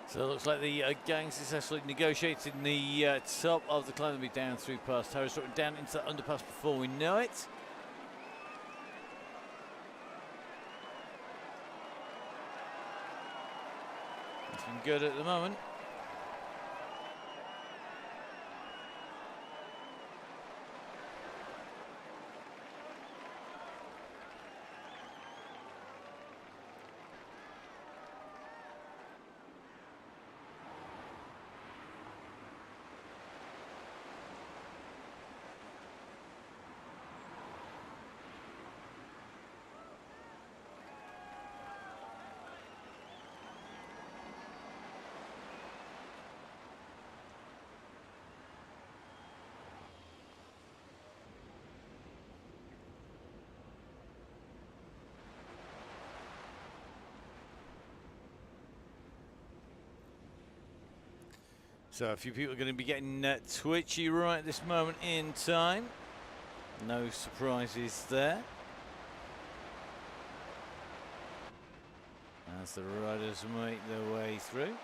So it looks like the gang successfully negotiated in the top of the climb. They'll be down through past Harris, down into the underpass before we know it. It's been good at the moment. So a few people are going to be getting twitchy right at this moment in time. No surprises there. As the riders make their way through.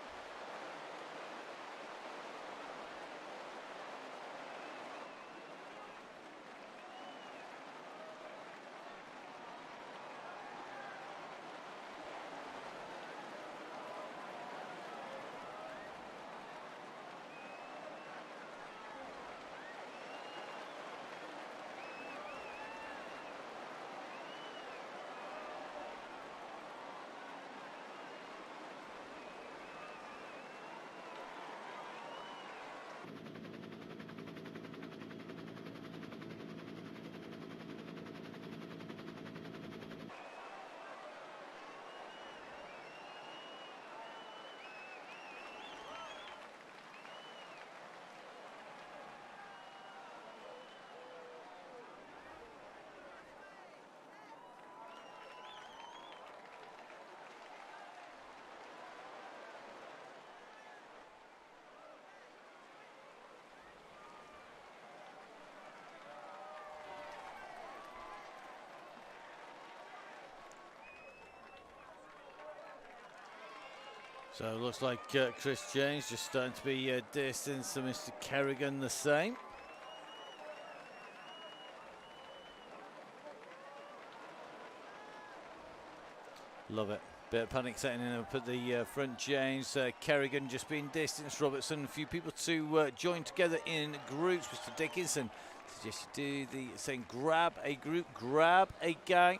So it looks like Chris James just starting to be distance to Mr. Kerrigan the same. Love it. Bit of panic setting in up at the front. James, Kerrigan just being distanced. Robertson, a few people to join together in groups. Mr. Dickinson suggests you do the same. Grab a group, grab a gang.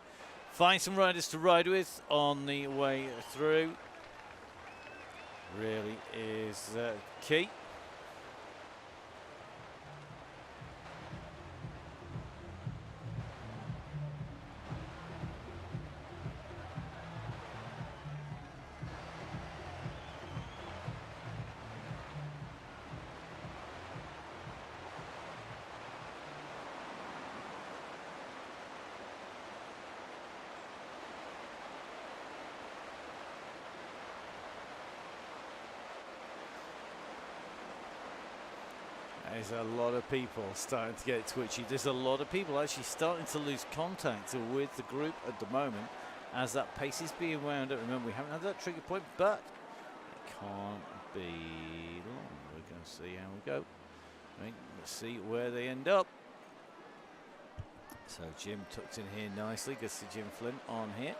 Find some riders to ride with on the way through. Really is key. There's a lot of people starting to get twitchy. There's a lot of people actually starting to lose contact with the group at the moment as that pace is being wound up. Remember, we haven't had that trigger point, but it can't be long. We're going to see how we go. Right, let's see where they end up. So Jim tucked in here nicely. Gets to Jim Flynn on here.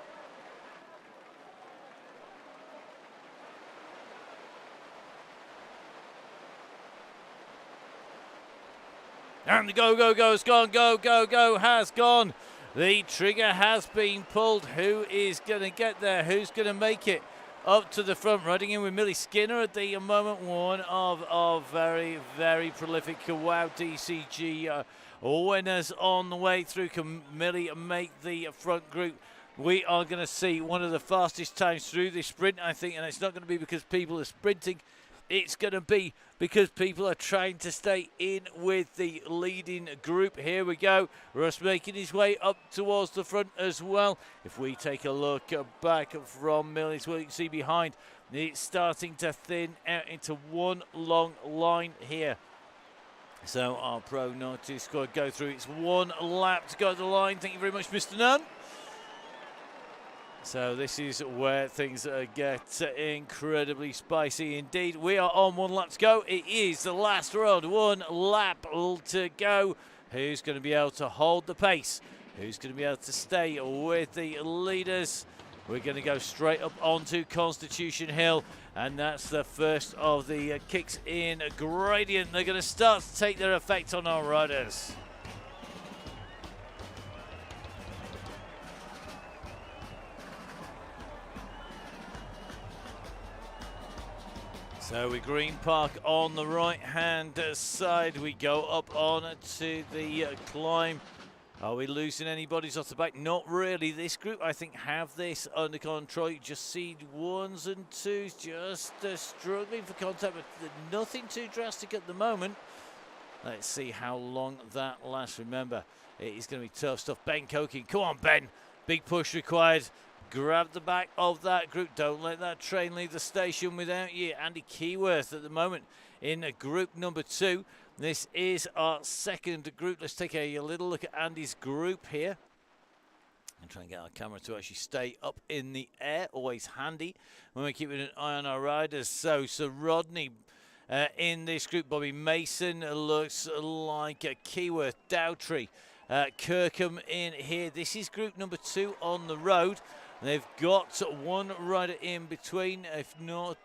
And the go has gone, go has gone. The trigger has been pulled. Who is going to get there? Who's going to make it up to the front? Riding in with Millie Skinner at the moment. One of very, very prolific WOW DCG winners on the way through. Can Millie make the front group? We are going to see one of the fastest times through this sprint, I think, and it's not going to be because people are sprinting. It's going to be because people are trying to stay in with the leading group. Here we go. Russ making his way up towards the front as well. If we take a look back from Millis, well, you can see behind, it's starting to thin out into one long line here. So our Pro 92 squad go through. It's one lap to go to the line. Thank you very much, Mr. Nunn. So this is where things get incredibly spicy indeed. We are on one lap to go. It is the last round. One lap to go. Who's going to be able to hold the pace? Who's going to be able to stay with the leaders? We're going to go straight up onto Constitution Hill. And that's the first of the kicks in gradient. They're going to start to take their effect on our riders. So we Green Park on the right hand side. We go up on to the climb. Are we losing anybody's off the back? Not really. This group, I think, have this under control. You just see ones and twos just struggling for contact, but nothing too drastic at the moment. Let's see how long that lasts. Remember, it is going to be tough stuff. Ben Coking, come on, Ben. Big push required. Grab the back of that group. Don't let that train leave the station without you. Andy Keyworth at the moment in group number 2. This is our second group. Let's take a little look at Andy's group here. And try and get our camera to actually stay up in the air. Always handy when we're keeping an eye on our riders. So Rodney in this group. Bobby Mason looks like Keyworth, Dowtree, Kirkham in here. This is group number 2 on the road. They've got one rider in between, if not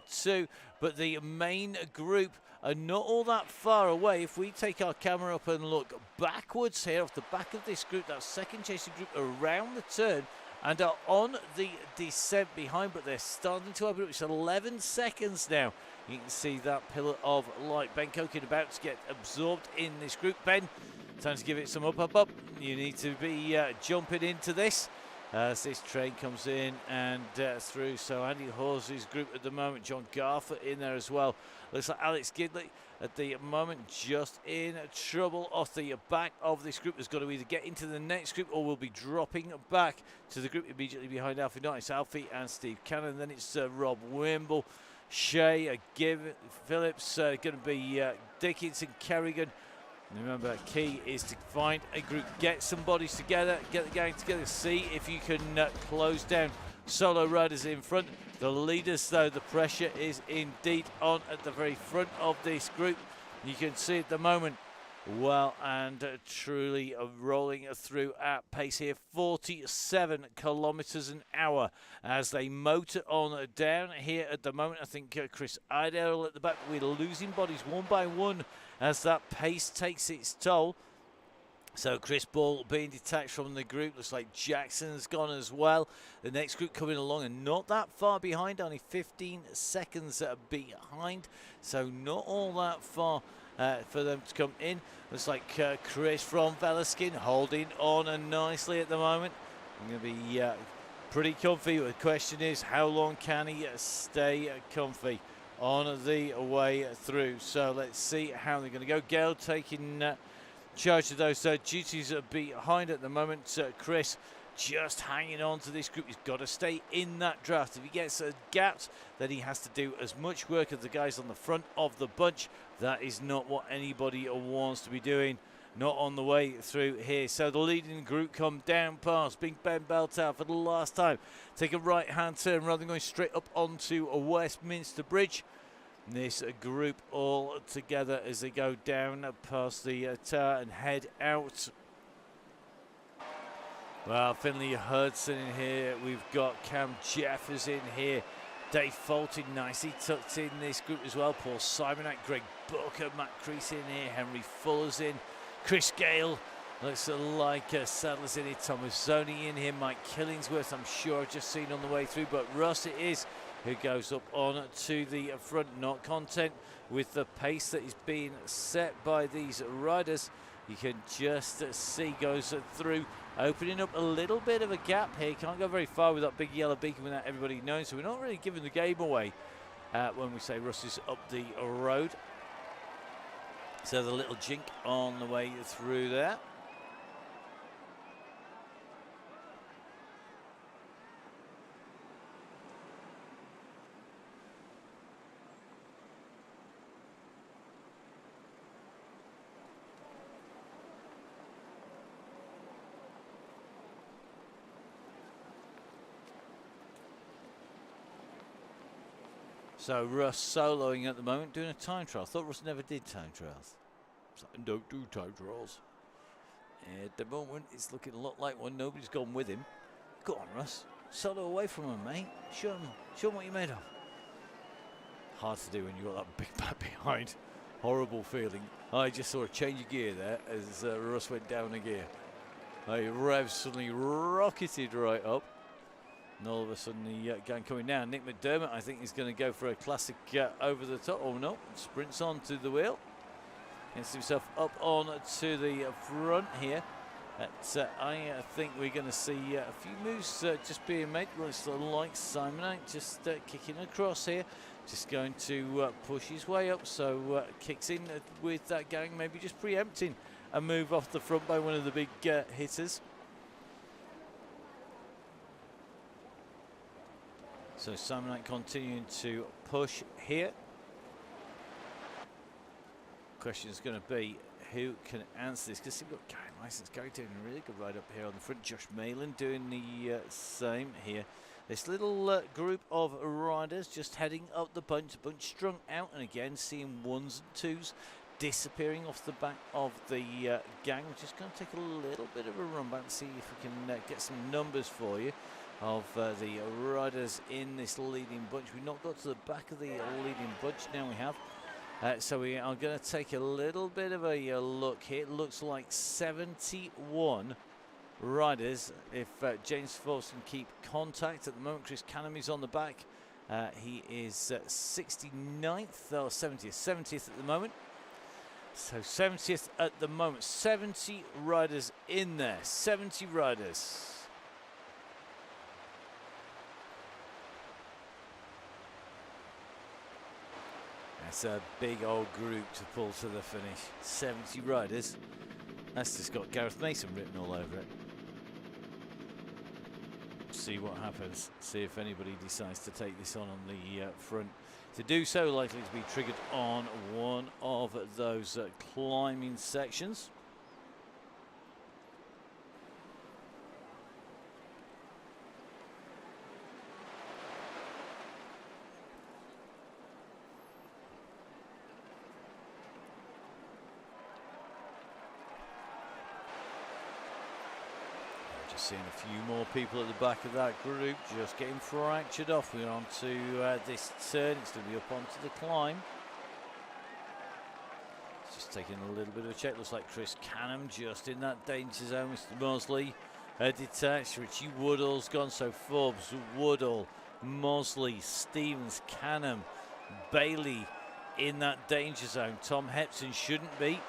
two, but the main group are not all that far away. If we take our camera up and look backwards here off the back of this group, that second chasing group around the turn and are on the descent behind, but they're starting to open up. It's 11 seconds now. You can see that pillar of light. Ben Cokin about to get absorbed in this group. Ben, time to give it some up. You need to be jumping into this. As this train comes in and through. So Andy Hawes' group at the moment. John Garfer in there as well. Looks like Alex Gidley at the moment just in trouble off the back of this group. Has got to either get into the next group or will be dropping back to the group immediately behind Alfie Knight. It's Alfie and Steve Cannon. Then it's Rob Wimble, Shea, Phillips, going to be Dickinson, Kerrigan. Remember, key is to find a group, get some bodies together, get the gang together, see if you can close down solo riders in front. The leaders, though, the pressure is indeed on at the very front of this group. You can see at the moment, well and truly rolling through at pace here, 47 kilometers an hour as they motor on down here at the moment. I think Chris Idale at the back, we're losing bodies one by one as that pace takes its toll. So Chris Ball being detached from the group. Looks like Jackson's gone as well. The next group coming along and not that far behind, only 15 seconds behind. So not all that far for them to come in. Looks like Chris from Velaskin holding on nicely at the moment. I'm going to be pretty comfy. The question is, how long can he stay comfy on the way through? So let's see how they're going to go. Gale taking charge of those duties behind at the moment. Chris just hanging on to this group. He's got to stay in that draft. If he gets gapped, then he has to do as much work as the guys on the front of the bunch. That is not what anybody wants to be doing. Not on the way through here. So the leading group come down past Big Ben Beltown for the last time. Take a right-hand turn rather than going straight up onto a Westminster Bridge. This group all together as they go down past the tower and head out. Well, Finley Hudson in here. We've got Cam Jeffers in here. Dave Fulton nicely tucked in this group as well. Paul Simonak, Greg Booker, Matt Crease in here. Henry Fuller's in. Chris Gale. Looks like Sadler's in here. Thomas Zoni in here. Mike Killingsworth, I'm sure I've just seen on the way through. But Russ it is who goes up on to the front. Not content with the pace that is being set by these riders. You can just see goes through, opening up a little bit of a gap here. Can't go very far with that big yellow beacon without everybody knowing. So we're not really giving the game away when we say Russ is up the road. So the little jink on the way through there. So Russ soloing at the moment, doing a time trial. I thought Russ never did time trials. So I don't do time trials. At the moment, it's looking a lot like one. Nobody's gone with him. Go on, Russ. Solo away from him, mate. Show him what you're made of. Hard to do when you've got that big bat behind. Horrible feeling. I just saw a change of gear there as Russ went down a gear. Rev suddenly rocketed right up. And all of a sudden the gang coming down. Nick McDermott, I think, is going to go for a classic over the top. Oh no, sprints on to the wheel. Gets himself up on to the front here. I think we're going to see a few moves just being made. Looks like Simonak just kicking across here. Just going to push his way up. So kicks in with that gang, maybe just preempting a move off the front by one of the big hitters. So Simonak continuing to push here. Question is going to be who can answer this, because we've got Gary License, Gary doing a really good ride up here on the front. Josh Malin doing the same here. This little group of riders just heading up the bunch strung out, and again seeing ones and twos disappearing off the back of the gang. We're just going to take a little bit of a run back and see if we can get some numbers for you of the riders in this leading bunch. We've not got to the back of the leading bunch, now we have. So we are going to take a little bit of a look here. It looks like 71 riders if James Forbes can keep contact. At the moment, Chris Canham is on the back. He is 69th or 70th at the moment. So 70th at the moment. 70 riders in there. 70 riders. That's a big old group to pull to the finish. 70 riders. That's just got Gareth Mason written all over it. See what happens. See if anybody decides to take this on the front. To do so, likely to be triggered on one of those climbing sections. Just seeing a few more people at the back of that group, just getting fractured off. We're on to this turn. It's going to be up onto the climb. Just taking a little bit of a check. Looks like Chris Canham just in that danger zone. Mr. Mosley detached. Richie Woodall's gone. So Forbes, Woodall, Mosley, Stevens, Canham, Bailey in that danger zone. Tom Hepson shouldn't be.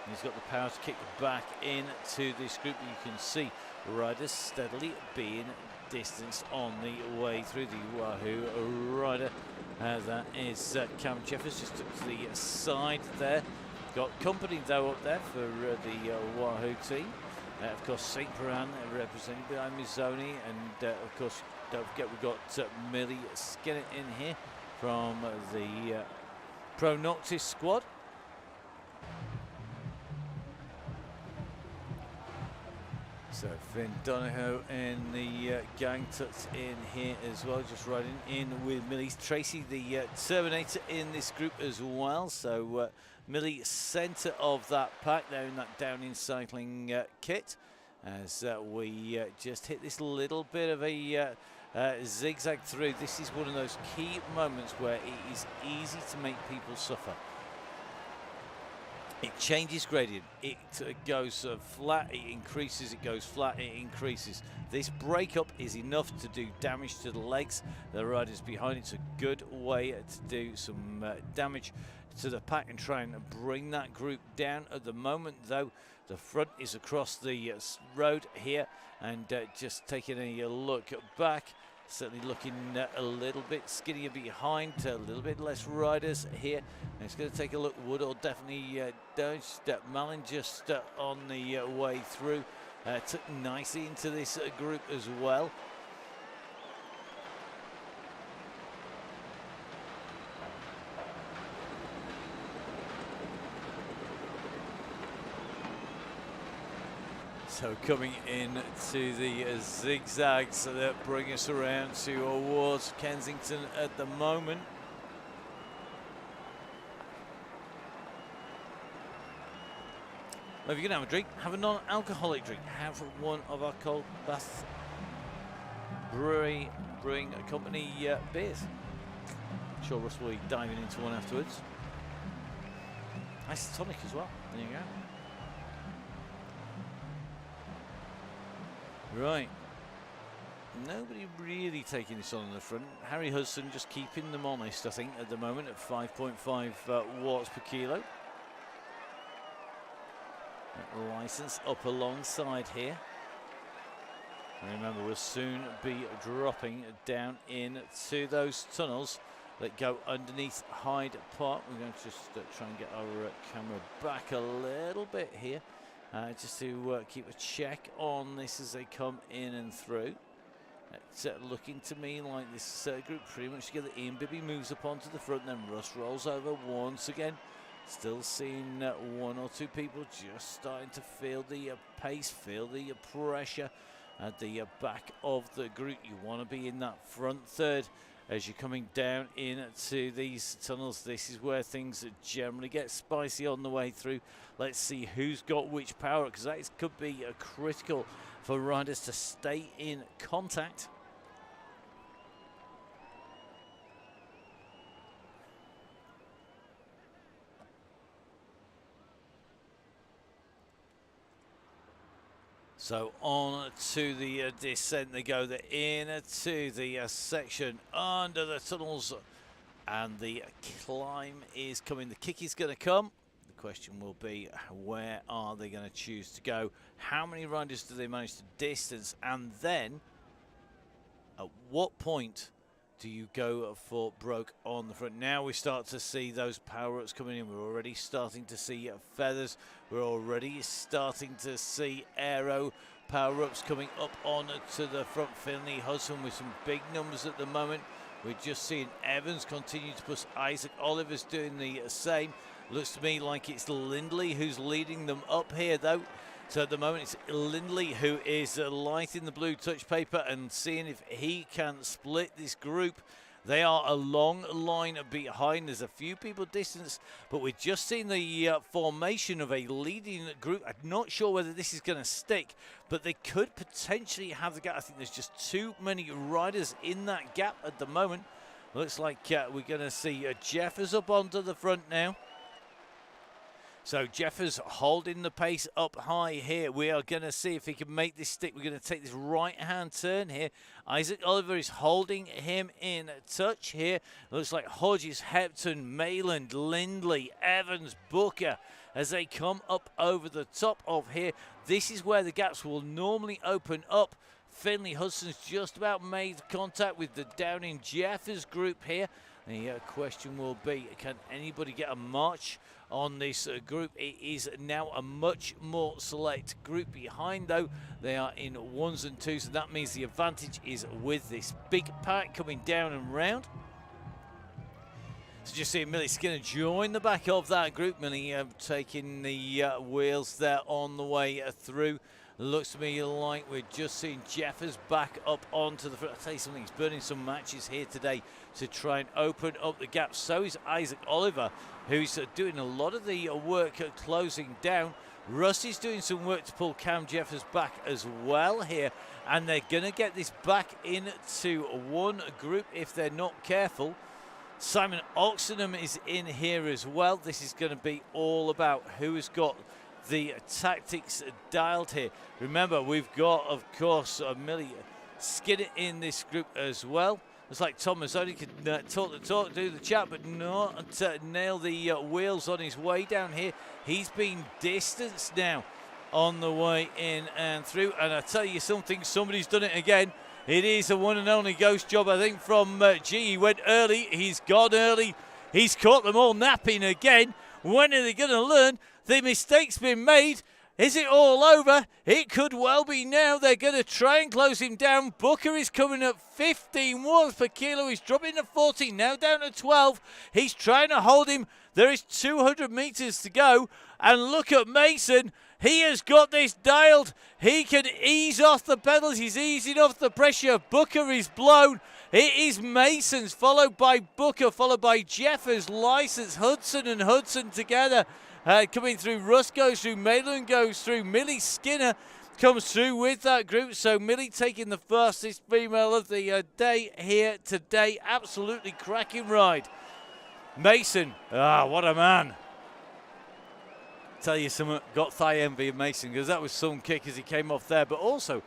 He's got the power to kick back into this group. You can see riders steadily being distanced on the way through. The Wahoo rider, that is Cam Jeffers, just took to the side there. Got company though up there for the Wahoo team. Of course, St. Piran represented by Mizzoni, and of course, don't forget we've got Millie Skinner in here from the Pro Noctis squad. So Finn Donahoe and the gang tucked in here as well, just riding in with Millie. Tracy, the Terminator, in this group as well. So Millie, centre of that pack there in that Downing cycling kit, as we just hit this little bit of a zigzag through. This is one of those key moments where it is easy to make people suffer. It changes gradient, it goes flat, it increases, it goes flat, it increases. This breakup is enough to do damage to the legs. The riders behind it's a good way to do some damage to the pack and try and bring that group down. At the moment though, the front is across the road here, and just taking a look back, certainly looking a little bit skinnier behind, a little bit less riders here. And it's going to take a look. Woodall definitely dodged. Malin just on the way through. Took nicely into this group as well. So coming in to the zigzags that bring us around towards Kensington at the moment. Well, if you're going to have a drink, have a non-alcoholic drink. Have one of our Cold Bath Brewery Brewing Company beers. I'm sure Russ will be diving into one afterwards. Nice tonic as well. There you go. Right, nobody really taking this on in the front. Harry Hudson just keeping them honest, I think, at the moment at 5.5 watts per kilo. That license up alongside here. And remember, we'll soon be dropping down into those tunnels that go underneath Hyde Park. We're going to just try and get our camera back a little bit here. Just to keep a check on this as they come in and through. It's looking to me like this group pretty much together. Ian Bibby moves up onto the front, then Russ rolls over once again. Still seeing one or two people just starting to feel the pace, feel the pressure at the back of the group. You want to be in that front third as you're coming down into these tunnels. This is where things generally get spicy on the way through. Let's see who's got which power, because that could be critical for riders to stay in contact. So on to the descent they go. They're into the section under the tunnels, and the climb is coming. The kick is going to come. The question will be, where are they going to choose to go? How many riders do they manage to distance? And then, at what point do you go for broke on the front? Now we start to see those power-ups coming in. We're already starting to see feathers. We're already starting to see aero power-ups coming up on to the front. Finley Hudson with some big numbers at the moment. We're just seeing Evans continue to push. Isaac Oliver's doing the same. Looks to me like it's Lindley who's leading them up here, though. So at the moment, it's Lindley who is lighting the blue touch paper and seeing if he can split this group They are a long line behind. There's a few people distance, but we've just seen the formation of a leading group. I'm not sure whether this is going to stick, but they could potentially have the gap. I think there's just too many riders in that gap at the moment. Looks like we're going to see Jeffers up onto the front now. So Jeffers holding the pace up high here. We are going to see if he can make this stick. We're going to take this right-hand turn here. Isaac Oliver is holding him in touch here. Looks like Hodges, Hepton, Mayland, Lindley, Evans, Booker as they come up over the top of here. This is where the gaps will normally open up. Finley Hudson's just about made contact with the Downing Jeffers group here. The question will be, can anybody get a march on this group? It is now a much more select group behind, though. They are in ones and twos, and that means the advantage is with this big pack coming down and round. So just seeing Millie Skinner join the back of that group. Millie taking the wheels there on the way through. Looks to me like we're just seeing Jeffers back up onto the front. I'll tell you something, he's burning some matches here today to try and open up the gap. So is Isaac Oliver, who's doing a lot of the work at closing down. Rusty's doing some work to pull Cam Jeffers back as well here. And they're going to get this back into one group if they're not careful. Simon Oxenham is in here as well. This is going to be all about who has got the tactics dialed here. Remember, we've got, of course, Millie Skinner in this group as well. It's like Thomas only could talk the talk, do the chat, but not nail the wheels on his way down here. He's been distanced now on the way in and through. And I tell you something, somebody's done it again. It is a one and only ghost job, I think, from G. He went early. He's gone early. He's caught them all napping again. When are they going to learn? The mistake's been made. Is it all over? It could well be now. They're going to try and close him down. Booker is coming up 15 watts per kilo. He's dropping to 14, now down to 12. He's trying to hold him. There is 200 meters to go. And look at Mason. He has got this dialed. He can ease off the pedals. He's easing off the pressure. Booker is blown. It is Mason's, followed by Booker, followed by Jeffers, License, Hudson and Hudson together. Coming through, Russ goes through, Mayland goes through, Millie Skinner comes through with that group. So Millie taking the fastest female of the day here today. Absolutely cracking ride. Mason, what a man. Tell you something, got thigh envy of Mason because that was some kick as he came off there. But also,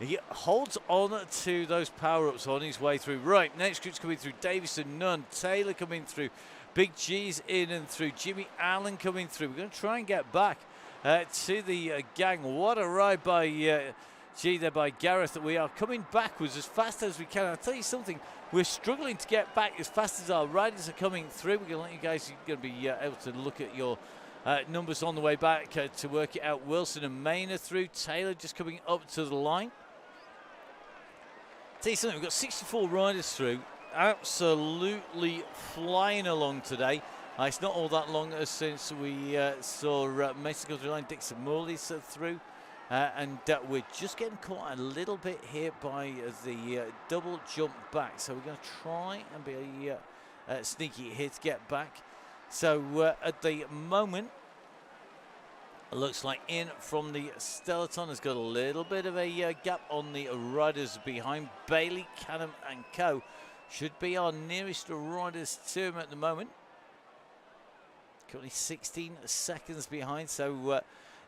he holds on to those power-ups on his way through. Right, next group's coming through, Davison, Nunn, Taylor coming through. Big G's in and through. Jimmy Allen coming through. We're going to try and get back to the gang. What a ride by G there by Gareth. That we are coming backwards as fast as we can. I'll tell you something. We're struggling to get back as fast as our riders are coming through. We're going to let you guys, you're going to be able to look at your numbers on the way back to work it out. Wilson and Maynard through. Taylor just coming up to the line. I'll tell you something. We've got 64 riders through. Absolutely flying along today. It's not all that long since we saw Mason go through the line, Dixon Morley's through, and we're just getting caught a little bit here by the double jump back. So we're going to try and be sneaky here to get back. So at the moment, it looks like in from the Stellaton has got a little bit of a gap on the riders behind. Bailey, Canham and Co. should be our nearest riders to him at the moment. Currently 16 seconds behind. So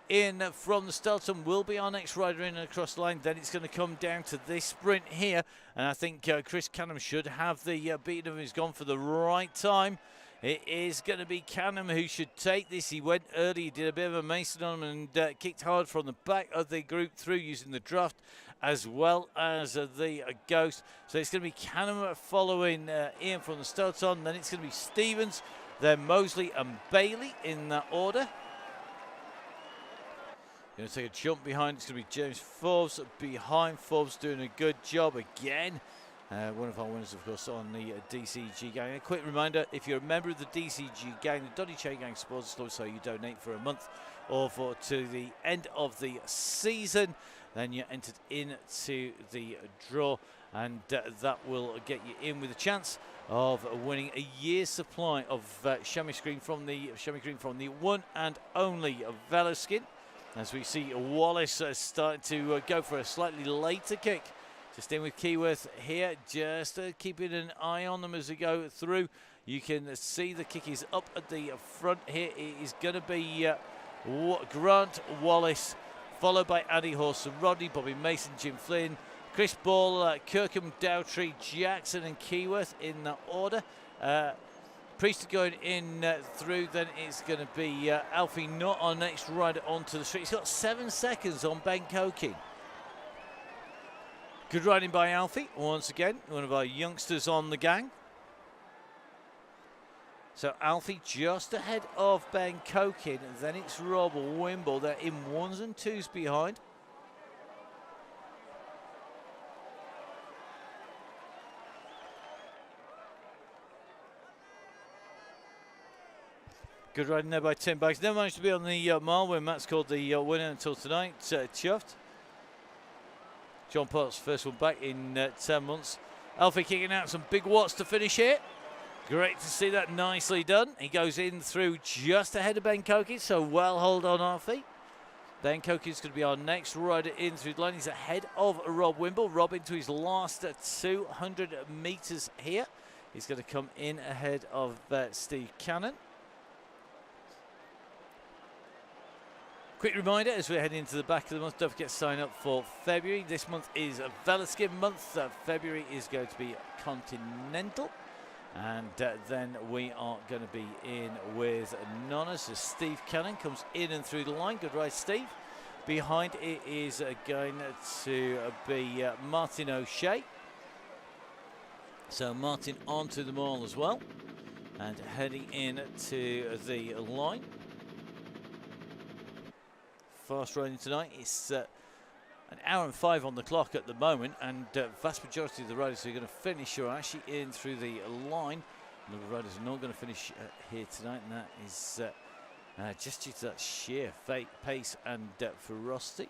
in from the Stellaton will be our next rider in across the line. Then it's going to come down to this sprint here. And I think Chris Canham should have the beat of him. He's gone for the right time. It is going to be Canham who should take this. He went early, he did a bit of a Mason on him and kicked hard from the back of the group through using the draft as well as the Ghost. So it's going to be Canham following Ian from the Stellaton. Then it's going to be Stevens, then Mosley and Bailey in that order. Going to take a jump behind. It's going to be James Forbes behind. Forbes doing a good job again. One of our winners, of course, on the DCG gang. A quick reminder, if you're a member of the DCG gang, the Donny Chaingang supporters club, so you donate for a month or to the end of the season. then you're entered into the draw, and that will get you in with a chance of winning a year's supply of chamois green from the one and only Veloskin. As we see Wallace starting to go for a slightly later kick. Just in with Keyworth here, just keeping an eye on them as we go through. You can see the kick is up at the front here. It is going to be Grant Wallace, followed by Andy Horse, Rodney, Bobby Mason, Jim Flynn, Chris Ball, Kirkham, Dowtree, Jackson and Keyworth in that order. Priest going in through, then it's going to be Alfie, not our next rider onto the street. He's got 7 seconds on Ben Cokin. Good riding by Alfie, once again, one of our youngsters on the gang. So Alfie just ahead of Ben Cokin, then it's Rob Wimble. They're in 1s and 2s behind. Good riding there by Tim Baggs. Never managed to be on the mile win. Matt's called the winner until tonight. Chuffed. John Potts, first one back in 10 months. Alfie kicking out some big watts to finish here. Great to see that, nicely done. He goes in through just ahead of Ben Cokin, so well hold on Alfie. Ben Cokin's going to be our next rider in through the line. He's ahead of Rob Wimble. Rob into his last 200 metres here. He's going to come in ahead of Steve Cannon. Quick reminder as we're heading into the back of the month, don't forget to sign up for February. This month is a Veloskin month. February is going to be Continental. And then we are going to be in with Nonnas as Steve Cannon comes in and through the line. Good ride, Steve. Behind it is going to be Martin O'Shea. So Martin onto the mall as well. And heading in to the line. Fast riding tonight. It's an hour and 5 on the clock at the moment, and vast majority of the riders who are going to finish are actually in through the line. Another riders are not going to finish here tonight, and that is just due to that sheer pace and ferocity.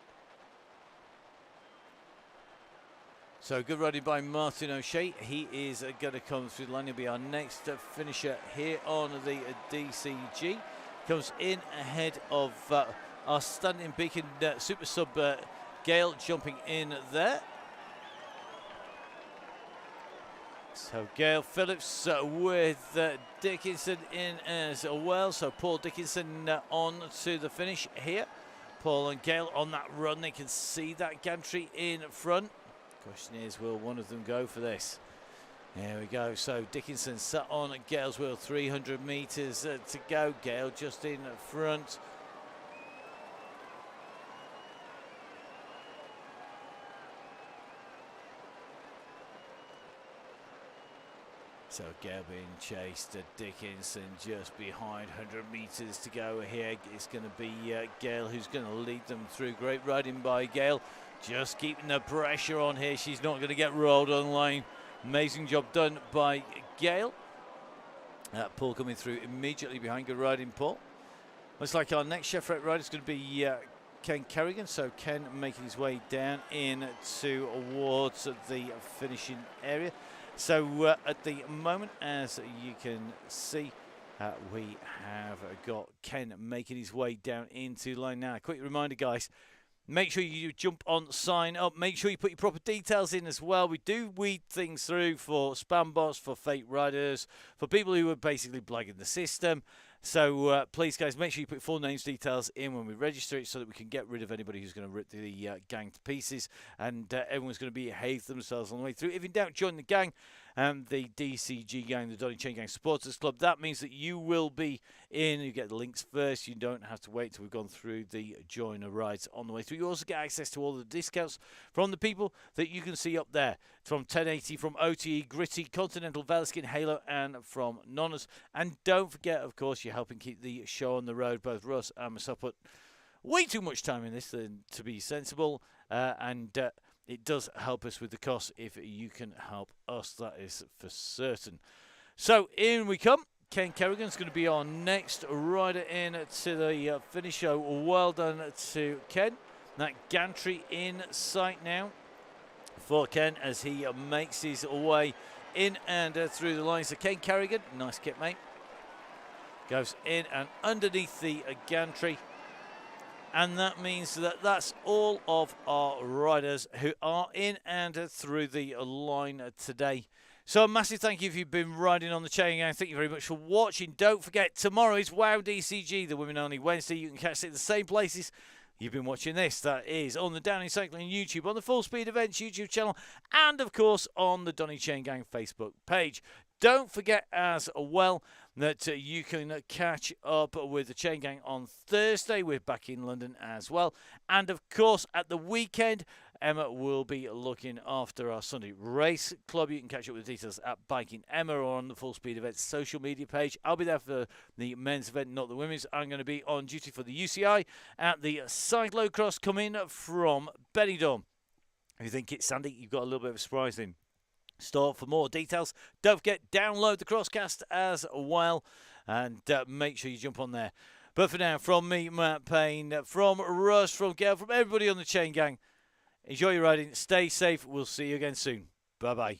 So good riding by Martin O'Shea. He is going to come through the line. He'll be our next finisher here on the DCG. Comes in ahead of our standing beacon super sub Gale jumping in there. So Gale Phillips with Dickinson in as well. So Paul Dickinson on to the finish here. Paul and Gale on that run. They can see that gantry in front. Question is, will one of them go for this? There we go. So Dickinson sat on Gale's wheel. 300 metres to go. Gale just in front. So Gale being chased, Dickinson just behind, 100 metres to go here. It's going to be Gale who's going to lead them through. Great riding by Gale, just keeping the pressure on here. She's not going to get rolled on line. Amazing job done by Gale. Paul coming through immediately behind. Good riding, Paul. Looks like our next Chevrolet rider is going to be Ken Kerrigan. So Ken making his way down in towards the finishing area. So at the moment, as you can see, we have got Ken making his way down into line now. Quick reminder, guys, make sure you jump on sign up. Make sure you put your proper details in as well. We do weed things through for spam bots, for fake riders, for people who are basically blagging the system. So please, guys, make sure you put full names, details in when we register it so that we can get rid of anybody who's going to rip the gang to pieces, and everyone's going to behave themselves on the way through. If in doubt, join the gang, the DCG gang, the Donny Chaingang Supporters Club. That means that you will be in. You get the links first. You don't have to wait till we've gone through the joiner rides on the way through. You also get access to all the discounts from the people that you can see up there, from 1080, from OTE, Gritty, Continental, Veloskin, Halo, and from Nonnas. And don't forget, of course, you're helping keep the show on the road. Both Russ and myself put way too much time in this to be sensible, and it does help us with the cost if you can help us. That is for certain. So in we come. Ken Kerrigan's going to be our next rider in to the finish. So well done to Ken. That gantry in sight now for Ken as he makes his way in and through the line. So Ken Carrigan, nice kit, mate. Goes in and underneath the gantry. And that means that that's all of our riders who are in and through the line today. So a massive thank you if you've been riding on the Chaingang. Thank you very much for watching. Don't forget, tomorrow is WOW DCG, the Women Only Wednesday. You can catch it at the same places you've been watching this. That is on the Downhill Cycling YouTube, on the Full Speed Events YouTube channel, and of course on the Donny Chaingang Facebook page. Don't forget as well that you can catch up with the Chaingang on Thursday. We're back in London as well. And of course, at the weekend, Emma will be looking after our Sunday Race Club. You can catch up with details at Biking Emma or on the Full Speed Events social media page. I'll be there for the men's event, not the women's. I'm going to be on duty for the UCI at the cyclocross coming from Benidorm. If you think it's Sandy, you've got a little bit of a surprise in store. For more details, don't forget, download the Crosscast as well, and make sure you jump on there. But for now, from me, Matt Payne, from Russ, from Gail, from everybody on the Chaingang, enjoy your riding, stay safe, we'll see you again soon. Bye bye.